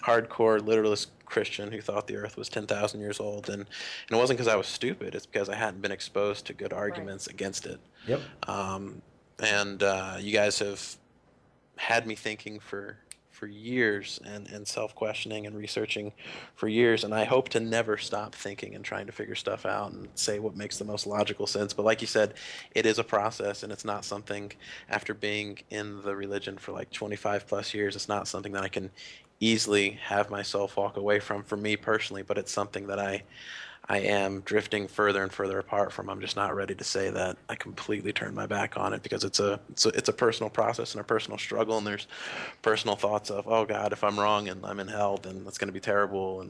hardcore literalist Christian who thought the Earth was 10,000 years old, and it wasn't because I was stupid. It's because I hadn't been exposed to good arguments against it. Yep. And you guys have had me thinking for years and self-questioning and researching for years, and I hope to never stop thinking and trying to figure stuff out and say what makes the most logical sense. But like you said, it is a process, and it's not something, after being in the religion for like 25 plus years, it's not something that I can easily have myself walk away from for me personally, but it's something that I am drifting further and further apart from. I'm just not ready to say that I completely turned my back on it, because it's a personal process and a personal struggle, and there's personal thoughts of, oh God, if I'm wrong and I'm in hell, then that's going to be terrible.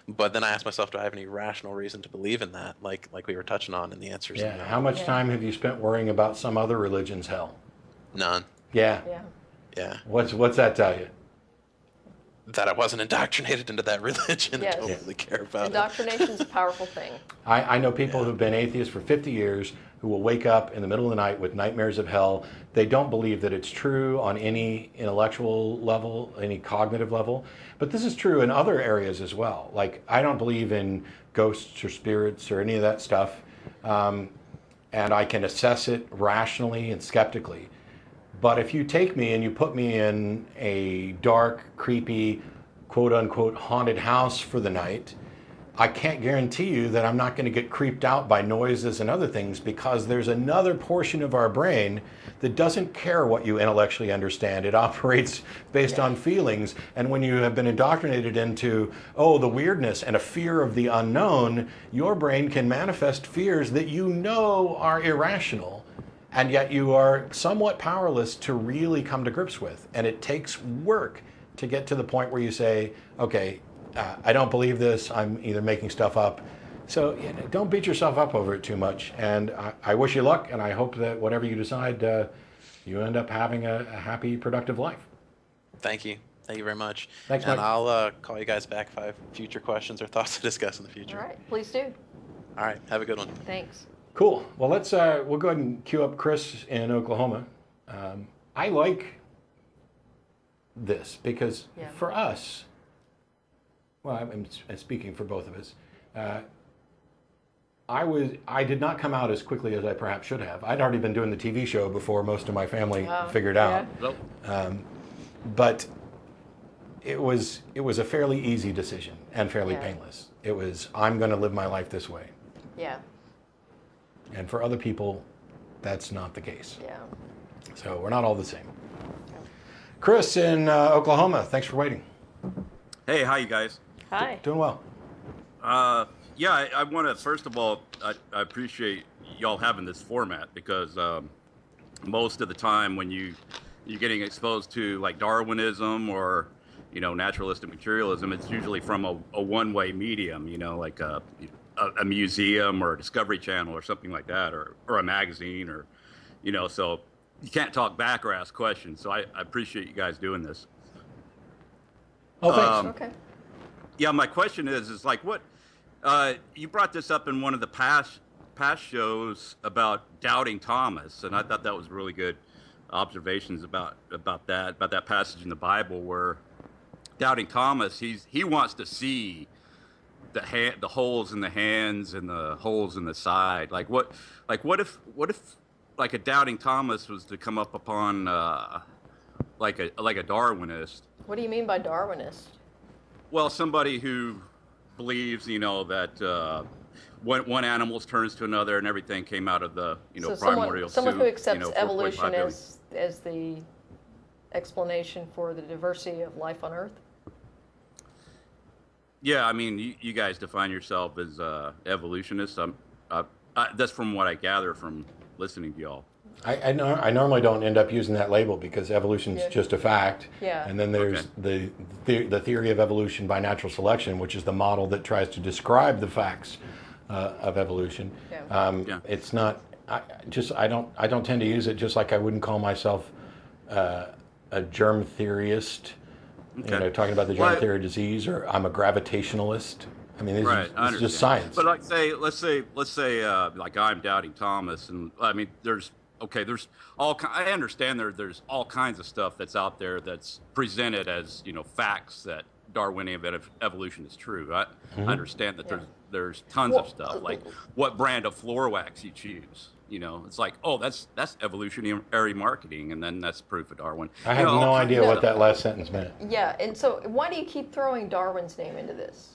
But then I ask myself, do I have any rational reason to believe in that? Like we were touching on, and the answer is no. How much time have you spent worrying about some other religion's hell? None. Yeah. What's that tell you? That I wasn't indoctrinated into that religion and don't really care about Indoctrination is a powerful thing. I know people who've been atheists for 50 years who will wake up in the middle of the night with nightmares of hell. They don't believe that it's true on any intellectual level, any cognitive level. But this is true in other areas as well. Like, I don't believe in ghosts or spirits or any of that stuff. And I can assess it rationally and skeptically. But if you take me and you put me in a dark, creepy, quote-unquote haunted house for the night, I can't guarantee you that I'm not going to get creeped out by noises and other things, because there's another portion of our brain that doesn't care what you intellectually understand. It operates based on feelings. And when you have been indoctrinated into, the weirdness and a fear of the unknown, your brain can manifest fears that you know are irrational. And yet you are somewhat powerless to really come to grips with. And it takes work to get to the point where you say, okay, I don't believe this, I'm either making stuff up. So don't beat yourself up over it too much. And I wish you luck, and I hope that whatever you decide, you end up having a happy, productive life. Thank you. Thank you very much. Thanks, and Mike. I'll call you guys back if I have future questions or thoughts to discuss in the future. All right, please do. All right, have a good one. Thanks. Cool. Well, we'll go ahead and cue up Chris in Oklahoma. I like this because for us, well, I'm speaking for both of us. I did not come out as quickly as I perhaps should have. I'd already been doing the TV show before most of my family figured out. But it was a fairly easy decision and fairly painless. It was, I'm going to live my life this way. Yeah. And for other people, that's not the case. Yeah. So we're not all the same. Chris in Oklahoma, thanks for waiting. Hey, how you guys? Hi. Doing well. Yeah, I want to, first of all, I appreciate y'all having this format, because most of the time when you're getting exposed to like Darwinism or, naturalistic materialism, it's usually from a one-way medium, like a museum or a Discovery Channel or something like that, or a magazine, or, so you can't talk back or ask questions. So I appreciate you guys doing this. Oh, thanks. Okay. Yeah, my question is like what you brought this up in one of the past shows about doubting Thomas, and I thought that was really good observations about that passage in the Bible where doubting Thomas, he wants to see the holes in the hands and the holes in the side. What if like a doubting Thomas was to come up upon like a Darwinist? What do you mean by Darwinist? Well, somebody who believes, that one animal turns to another and everything came out of the, So primordial someone soup, who accepts 4.5 evolution billion. as the explanation for the diversity of life on Earth? Yeah, I mean, you guys define yourself as evolutionists. That's from what I gather from listening to y'all. I normally don't end up using that label because evolution is just a fact. Yeah. And then there's the theory of evolution by natural selection, which is the model that tries to describe the facts of evolution. Yeah. It's not. I don't tend to use it, just like I wouldn't call myself a germ theorist. Okay. Talking about the germ theory of disease, or I'm a gravitationalist. I mean, this is just science. But let's say like I'm doubting Thomas, and I mean, there's I understand there's all kinds of stuff that's out there that's presented as facts that Darwinian evolution is true. I understand that there's tons of stuff like what brand of floor wax you choose. It's like, oh, that's evolutionary marketing, and then that's proof of Darwin. I have no idea what that last sentence meant. Yeah, and so why do you keep throwing Darwin's name into this?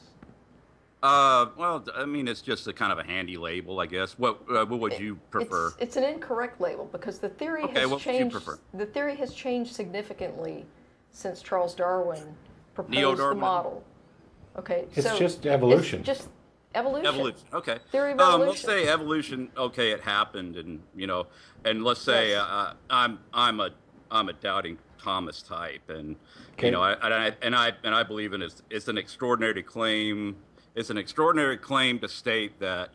Well, I mean, it's just a kind of a handy label, I guess. What would you prefer? It's an incorrect label because the theory Okay, has what would you changed. prefer? The theory has changed significantly since Charles Darwin proposed the Neo-Darwin? model. Okay, It's so just evolution. It's just evolution. Evolution. Okay. Theory of evolution. Let's say evolution. Okay, it happened, and and let's say Yes. I'm a doubting Thomas type, and Okay. I believe in it's an extraordinary claim. It's an extraordinary claim to state that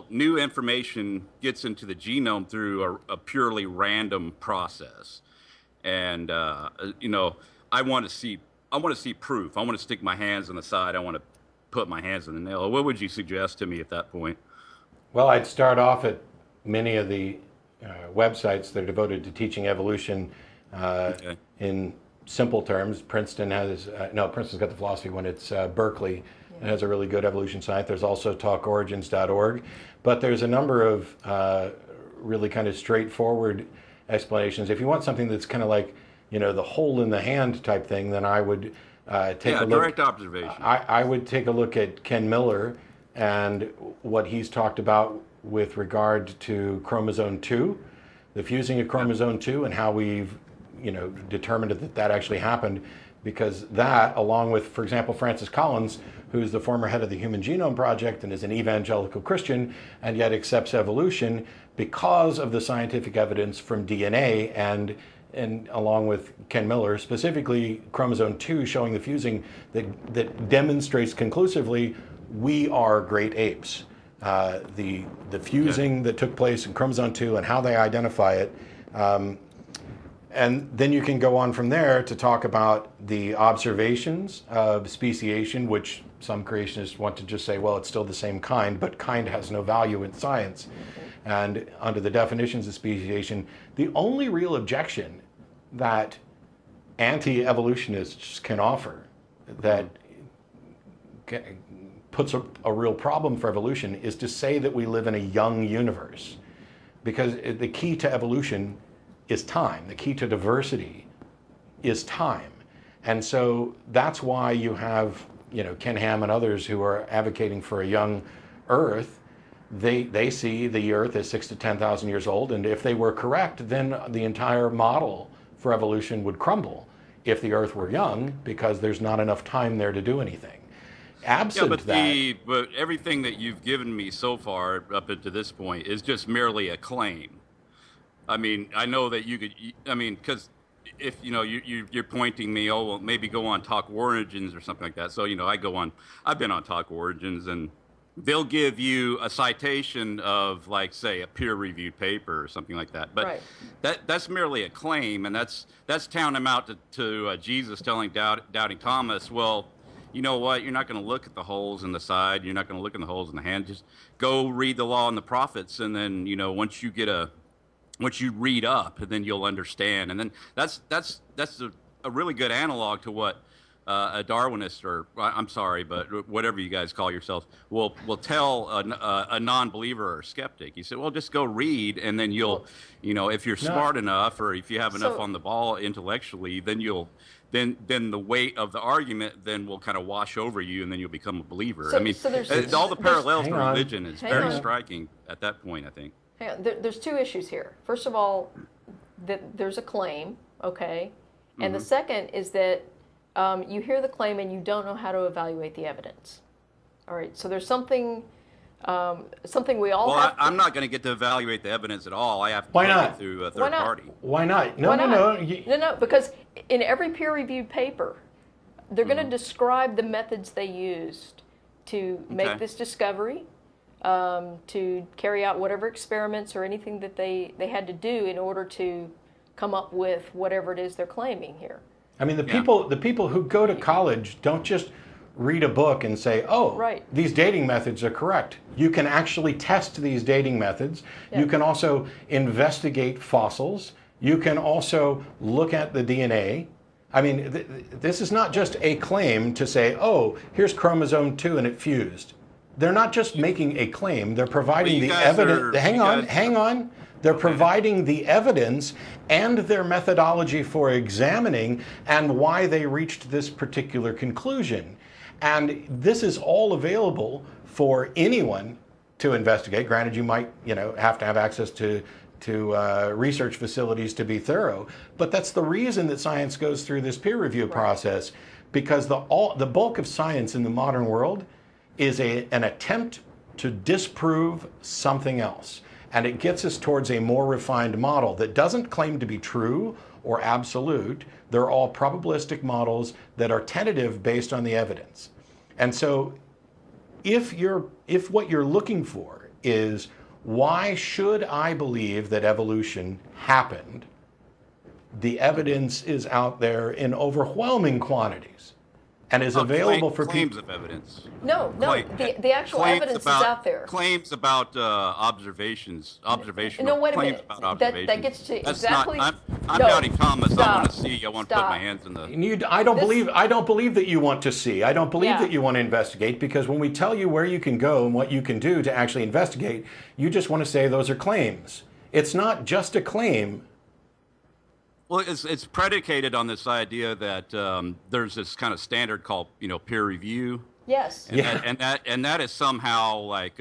new information gets into the genome through a purely random process, and I want to see proof. I want to stick my hands on the side. I want to put my hands in the nail. What would you suggest to me at that point? Well, I'd start off at many of the websites that are devoted to teaching evolution in simple terms. Princeton's got the philosophy one. It's Berkeley. It has a really good evolution site. There's also talkorigins.org. But there's a number of really kind of straightforward explanations. If you want something that's kind of like, the hole in the hand type thing, then I would take a look. Direct observation. I would take a look at Ken Miller and what he's talked about with regard to chromosome 2, the fusing of chromosome 2, and how we've determined that actually happened, because that, along with, for example, Francis Collins, who's the former head of the Human Genome Project and is an evangelical Christian and yet accepts evolution because of the scientific evidence from DNA, and along with Ken Miller, specifically chromosome 2 showing the fusing that demonstrates conclusively we are great apes. The fusing that took place in chromosome 2 and how they identify it. And then you can go on from there to talk about the observations of speciation, which some creationists want to just say, well, it's still the same kind, but kind has no value in science. And under the definitions of speciation, the only real objection that anti-evolutionists can offer that puts a real problem for evolution is to say that we live in a young universe. Because the key to evolution is time. The key to diversity is time. And so that's why you have, Ken Ham and others who are advocating for a young Earth. They see the Earth as 6,000 to 10,000 years old, and if they were correct, then the entire model for evolution would crumble if the Earth were young, because there's not enough time there to do anything. Absent that, but everything that you've given me so far up to this point is just merely a claim. I mean, I know that you could. I mean, because if you're pointing me, maybe go on Talk Origins or something like that. So I go on. I've been on Talk Origins, and they'll give you a citation of, like, say, a peer-reviewed paper or something like that. But Right. that's merely a claim, and that's tantamount to Jesus telling doubting Thomas, well, you know what? You're not going to look at the holes in the side. You're not going to look in the holes in the hand. Just go read the law and the prophets, and then, you know, once you read up, and then you'll understand. And then that's a really good analog to what a Darwinist, or I'm sorry, but whatever you guys call yourselves, will tell a non-believer or skeptic. You say, well, just go read, and then you'll, you know, if you're smart enough, or if you have enough on the ball intellectually, then then the weight of the argument then will kind of wash over you, and then you'll become a believer. So- I mean, so there's- all the parallels to Hang on. religion is Hang very on. striking at that point, I think. Hang on. There's two issues here. First of all, that there's a claim, okay? And the second is that you hear the claim and you don't know how to evaluate the evidence. All right, so there's something we all Well, have I'm not going to get to evaluate the evidence at all. I have to Why take not? it through a Why third not? party. Why not? No, Why no, not? no. No, because in every peer-reviewed paper, they're going to describe the methods they used to make Okay. this discovery, to carry out whatever experiments or anything that they had to do in order to come up with whatever it is they're claiming here. I mean, the Yeah. people who go to college don't just read a book and say, "Oh, Right. these dating methods are correct." You can actually test these dating methods. Yeah. You can also investigate fossils. You can also look at the DNA. I mean, this is not just a claim to say, "Oh, here's chromosome 2 and it fused." They're not just making a claim, they're providing you the guys evidence. are- Hang you on, guys- hang on. They're providing the evidence and their methodology for examining and why they reached this particular conclusion. And this is all available for anyone to investigate. Granted, you might, have to have access to research facilities to be thorough, but that's the reason that science goes through this peer review process, because the bulk of science in the modern world is an attempt to disprove something else. And it gets us towards a more refined model that doesn't claim to be true or absolute. They're all probabilistic models that are tentative based on the evidence. And so if what you're looking for is, why should I believe that evolution happened? The evidence is out there in overwhelming quantities and is available for claims people. of evidence. No, Claim- the actual claims evidence about- is out there. Claims about observations. No, wait a claims minute. about That observations. gets to That's exactly. Not, I'm No, doubting Thomas. I want to stop, see. I want to put stop. my hands in the. I don't This- believe that you want to see. I don't believe Yeah. that you want to investigate, because when we tell you where you can go and what you can do to actually investigate, you just want to say those are claims. It's not just a claim. Well, it's predicated on this idea that there's this kind of standard called peer review, Yes. and, Yeah. and that is somehow like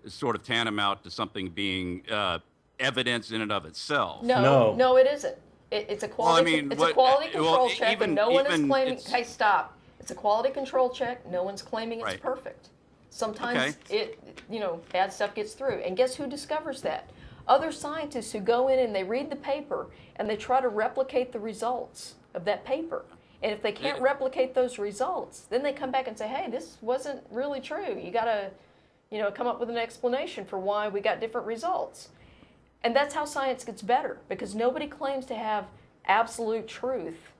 sort of tantamount to something being evidence in and of itself. No. It isn't. It's a quality. mean, it's what- a quality well, control check, even- and no one is even claiming. it's- Hey, stop! It's a quality control check. No one's claiming it's Right. perfect. Sometimes bad stuff gets through, and guess who discovers that? Other scientists who go in and they read the paper and they try to replicate the results of that paper. And if they can't replicate those results, then they come back and say, "Hey, this wasn't really true. You got to, come up with an explanation for why we got different results." And that's how science gets better, because nobody claims to have absolute truth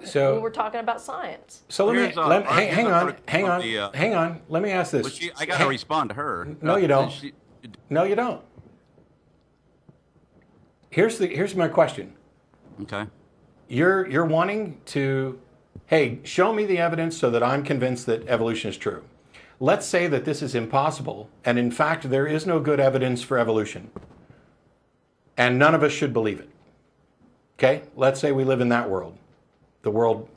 So when we're talking about science. So let me Here's a- hang here's on, a- hang on, the, hang on. Let me ask this. But I got to respond to her. No, you don't. She- No, you don't. Here's my question. okay. You're wanting to, hey, show me the evidence so that I'm convinced that evolution is true. Let's say that this is impossible, and in fact there is no good evidence for evolution, and none of us should believe it. Okay? Let's say we live in that world, the world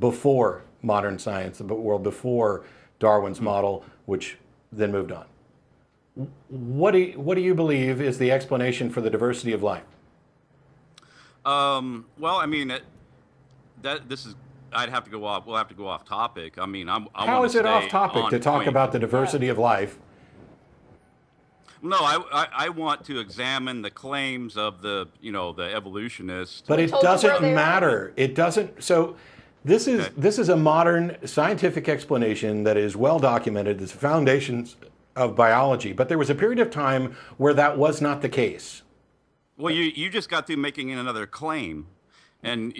before modern science, the world before Darwin's model, which then moved on. What do you believe is the explanation for the diversity of life? Well, I mean, this is. I'd have to go off. We'll have to go off topic. I mean, I How wanna is it off stay topic on to talk point. about the diversity of life? No, I want to examine the claims of the the evolutionists. But We it told you where doesn't they are. matter. It doesn't. So This is a modern scientific explanation that is well documented. It's the foundations of biology. But there was a period of time where that was not the case. Well, you just got through making another claim, and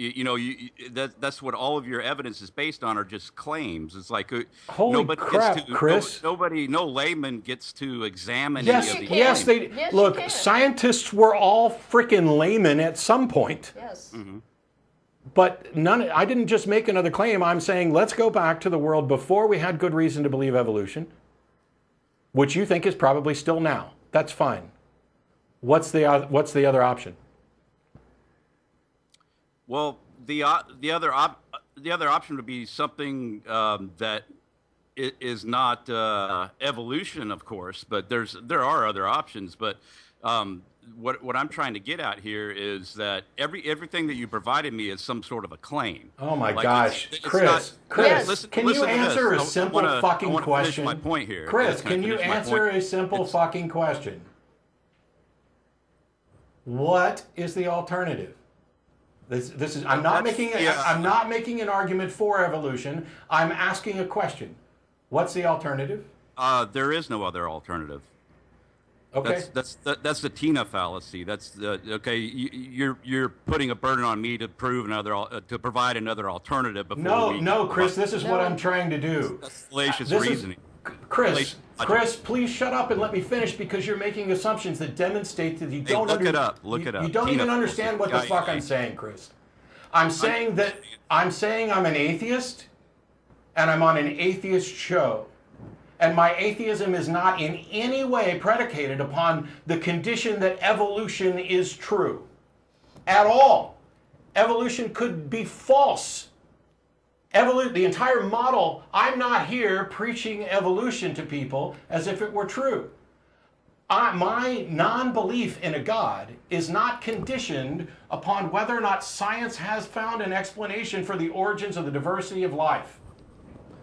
that's what all of your evidence is based on, are just claims. It's like holy nobody crap, gets to, Chris! No layman gets to examine Yes, any of the yes, claims. Yes, look. you can. Scientists were all freaking laymen at some point. Yes. But none. I didn't just make another claim. I'm saying let's go back to the world before we had good reason to believe evolution, which you think is probably still now. That's fine. What's the other option? Well, the other option would be something that is not evolution, of course, but there are other options. But what I'm trying to get at here is that everything that you provided me is some sort of a claim. Oh my Like, gosh, it's Chris! not- Chris, Listen- can listen you to this. answer a I simple wanna- fucking I wanna question? Finish my point here. Chris, Can I can you finish my answer point? a simple fucking question? What is the alternative? This is. I'm not making an argument for evolution. I'm asking a question. What's the alternative? There is no other alternative. Okay. That's the Tina fallacy. That's the okay. You're putting a burden on me to prove to provide another alternative. Before No, Chris. This is what I'm trying to do. That's fallacious This is- reasoning. Chris, please shut up and let me finish, because you're making assumptions that demonstrate that you don't look it up. Look it up. You don't Tina even understand what the fallacy. fuck I'm saying, Chris. I'm saying I'm an atheist, and I'm on an atheist show. And my atheism is not in any way predicated upon the condition that evolution is true. At all. Evolution could be false. The entire model, I'm not here preaching evolution to people as if it were true. My non-belief in a God is not conditioned upon whether or not science has found an explanation for the origins of the diversity of life.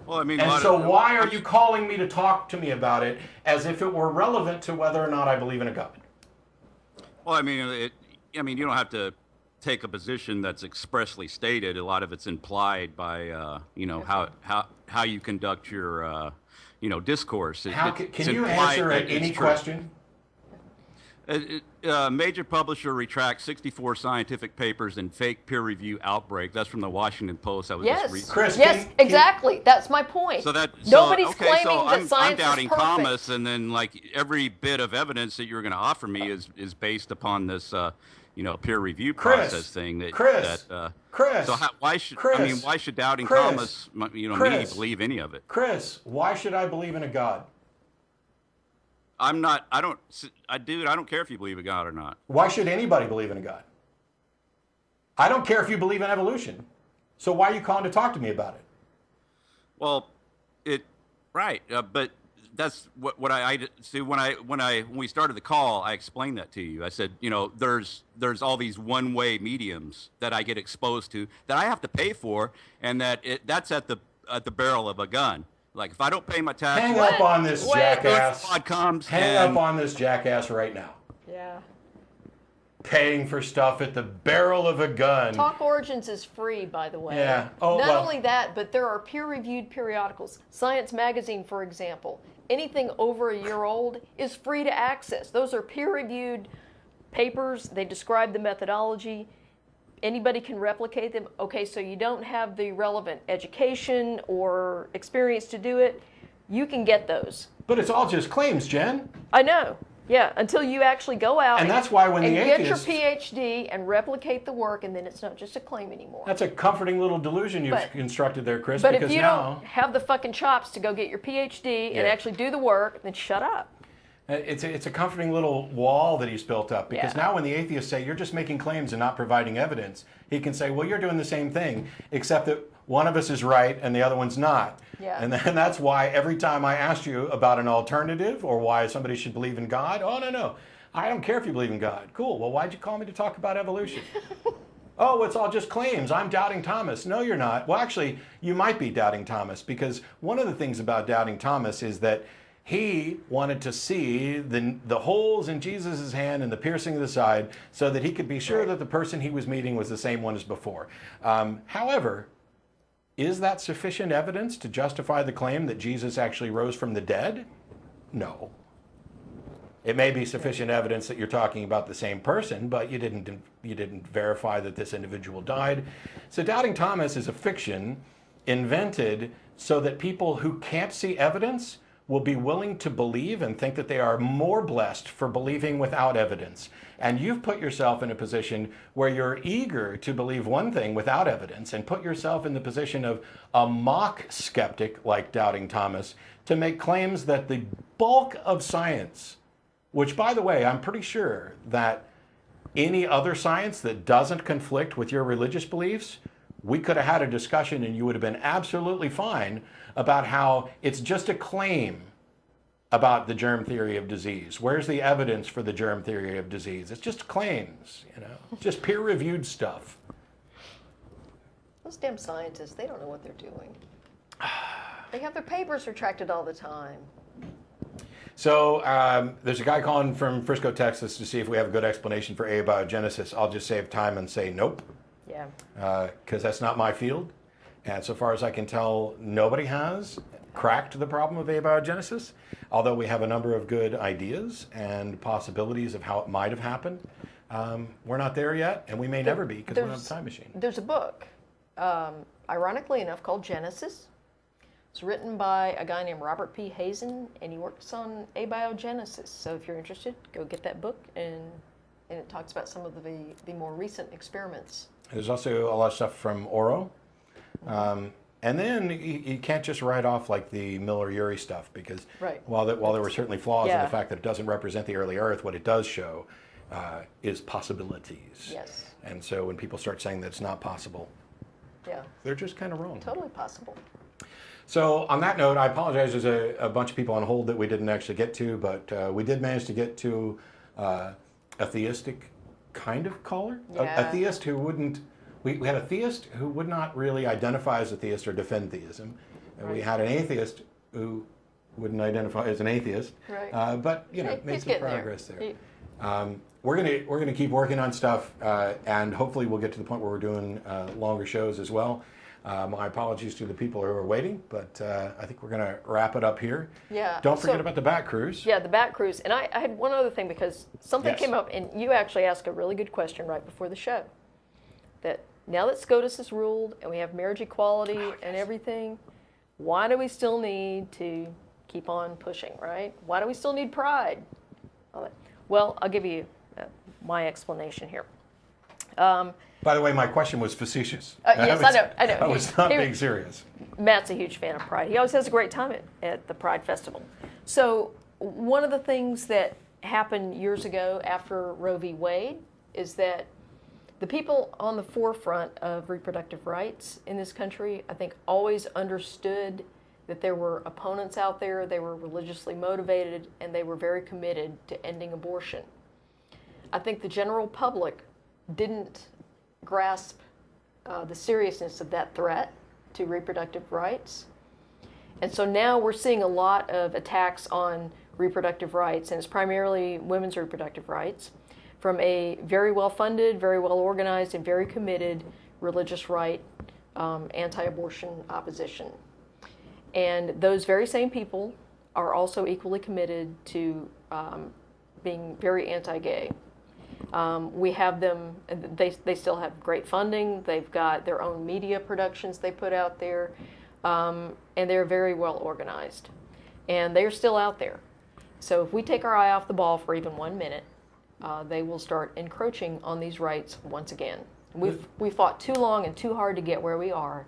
Well, I mean, And so why are you calling me to talk to me about it as if it were relevant to whether or not I believe in a God? Well, I mean, you don't have to take a position that's expressly stated. A lot of it's implied by, how you conduct your, discourse. Can you answer any question? Major publisher retracts 64 scientific papers in fake peer review outbreak. That's from the Washington Post. That was just recent. Chris, exactly. That's my point. Nobody's claiming that science I'm doubting is perfect. Thomas, and then like every bit of evidence that you're going to offer me is based upon this, peer review process thing. Chris. So why should doubting Thomas, me believe any of it? Chris, why should I believe in a God? I don't care if you believe in God or not. Why should anybody believe in a God? I don't care if you believe in evolution. So why are you calling to talk to me about it? Well, but that's what I see when we started the call. I explained that to you. I said, there's all these one-way mediums that I get exposed to that I have to pay for, and that's at the barrel of a gun. Like, if I don't pay my taxes... Hang up on this jackass. Hang up on this jackass right now. Yeah. Paying for stuff at the barrel of a gun. Talk Origins is free, by the way. Yeah. Not only that, but there are peer-reviewed periodicals. Science Magazine, for example. Anything over a year old is free to access. Those are peer-reviewed papers. They describe the methodology. Anybody can replicate them. Okay, so you don't have the relevant education or experience to do it. You can get those. But it's all just claims, Jen. I know. Yeah, until you actually go out and that's why when the get your atheists, PhD and replicate the work, and then it's not just a claim anymore. That's a comforting little delusion you've constructed there, Chris. But because if you now, don't have the fucking chops to go get your PhD and actually do the work, then shut up. It's a comforting little wall that he's built up, because now when the atheists say you're just making claims and not providing evidence, he can say, well, you're doing the same thing, except that one of us is right and the other one's not. Yeah. And that's why every time I asked you about an alternative or why somebody should believe in God, oh, no, I don't care if you believe in God. Cool, well, why'd you call me to talk about evolution? Oh, it's all just claims. I'm doubting Thomas. No, you're not. Well, actually, you might be doubting Thomas, because one of the things about doubting Thomas is that he wanted to see the holes in Jesus' hand and the piercing of the side so that he could be sure that the person he was meeting was the same one as before. However, Is that sufficient evidence to justify the claim that Jesus actually rose from the dead? No. It may be sufficient evidence that you're talking about the same person, but you didn't verify that this individual died. So Doubting Thomas is a fiction invented so that people who can't see evidence will be willing to believe and think that they are more blessed for believing without evidence. And you've put yourself in a position where you're eager to believe one thing without evidence and put yourself in the position of a mock skeptic like Doubting Thomas to make claims that the bulk of science, which, by the way, I'm pretty sure that any other science that doesn't conflict with your religious beliefs, we could have had a discussion and you would have been absolutely fine about how it's just a claim about the germ theory of disease. Where's the evidence for the germ theory of disease? It's just claims, just peer-reviewed stuff. Those damn scientists, they don't know what they're doing. They have their papers retracted all the time. So there's a guy calling from Frisco, Texas to see if we have a good explanation for abiogenesis. I'll just save time and say nope. Yeah. Because that's not my field. And so far as I can tell, nobody has cracked the problem of abiogenesis, although we have a number of good ideas and possibilities of how it might have happened. We're not there yet, and we may never be because we don't have a time machine. There's a book, ironically enough, called Genesis. It's written by a guy named Robert P. Hazen, and he works on abiogenesis. So if you're interested, go get that book, and it talks about some of the more recent experiments. There's also a lot of stuff from Oro. And then you can't just write off like the Miller-Urey stuff, because while there were certainly flaws in the fact that it doesn't represent the early Earth, what it does show is possibilities. Yes. And so when people start saying that it's not possible, they're just kind of wrong. Totally possible. So on that note, I apologize. There's a bunch of people on hold that we didn't actually get to, but we did manage to get to a theistic kind of caller. A theist who wouldn't... We had a theist who would not really identify as a theist or defend theism. And we had an atheist who wouldn't identify as an atheist, but made some progress there. We're gonna keep working on stuff, and hopefully we'll get to the point where we're doing longer shows as well. My apologies to the people who are waiting, but I think we're gonna wrap it up here. Yeah. Don't forget about the Bat Cruise. Yeah, the Bat Cruise. And I had one other thing, because something came up, and you actually asked a really good question right before the show. That now that SCOTUS is ruled and we have marriage equality and everything, why do we still need to keep on pushing, right? Why do we still need pride? Well, I'll give you my explanation here. By the way, my question was facetious. Yes, I know. I was not being serious. Matt's a huge fan of Pride. He always has a great time at the Pride Festival. So one of the things that happened years ago after Roe v. Wade is that the people on the forefront of reproductive rights in this country, I think, always understood that there were opponents out there, they were religiously motivated, and they were very committed to ending abortion. I think the general public didn't grasp the seriousness of that threat to reproductive rights. And so now we're seeing a lot of attacks on reproductive rights, and it's primarily women's reproductive rights, from a very well-funded, very well-organized, and very committed religious right anti-abortion opposition. And those very same people are also equally committed to being very anti-gay. We have them, they still have great funding, they've got their own media productions they put out there, and they're very well organized. And they're still out there. So if we take our eye off the ball for even 1 minute, they will start encroaching on these rights once again. We fought too long and too hard to get where we are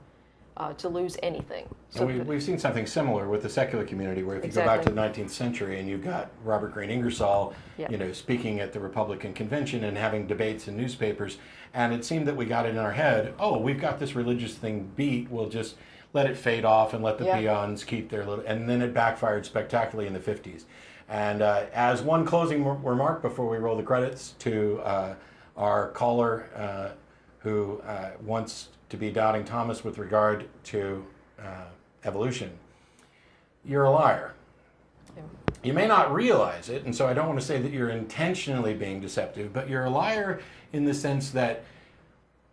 to lose anything. So we've seen something similar with the secular community, where if you go back to the 19th century and you've got Robert Greene Ingersoll, speaking at the Republican convention and having debates in newspapers, and it seemed that we got it in our head, oh, we've got this religious thing beat, we'll just let it fade off and let the peons keep their little, and then it backfired spectacularly in the 50s. And as one closing remark before we roll the credits to our caller who wants to be Doubting Thomas with regard to evolution, you're a liar. You may not realize it, and so I don't want to say that you're intentionally being deceptive, but you're a liar in the sense that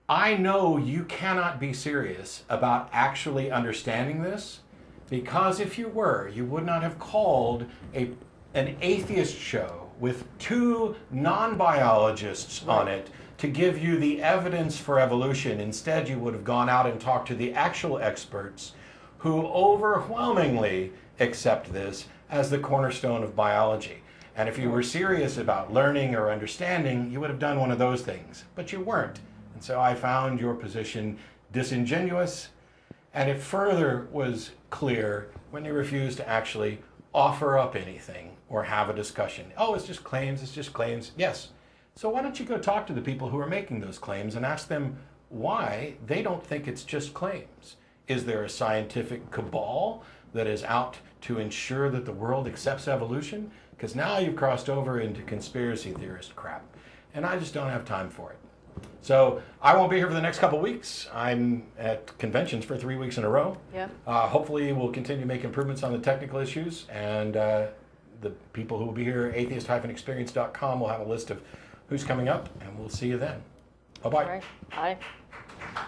I know you cannot be serious about actually understanding this, because if you were, you would not have called an atheist show with two non-biologists on it to give you the evidence for evolution. Instead, you would have gone out and talked to the actual experts who overwhelmingly accept this as the cornerstone of biology. And if you were serious about learning or understanding, you would have done one of those things, but you weren't. And so I found your position disingenuous, and it further was clear when you refused to actually offer up anything or have a discussion. Oh, it's just claims, it's just claims. Yes. So why don't you go talk to the people who are making those claims and ask them why they don't think it's just claims? Is there a scientific cabal that is out to ensure that the world accepts evolution? Because now you've crossed over into conspiracy theorist crap, and I just don't have time for it. So I won't be here for the next couple weeks. I'm at conventions for 3 weeks in a row. Yep. Hopefully we'll continue to make improvements on the technical issues, and the people who will be here, atheist-experience.com, will have a list of who's coming up, and we'll see you then. Bye-bye. All right. Bye.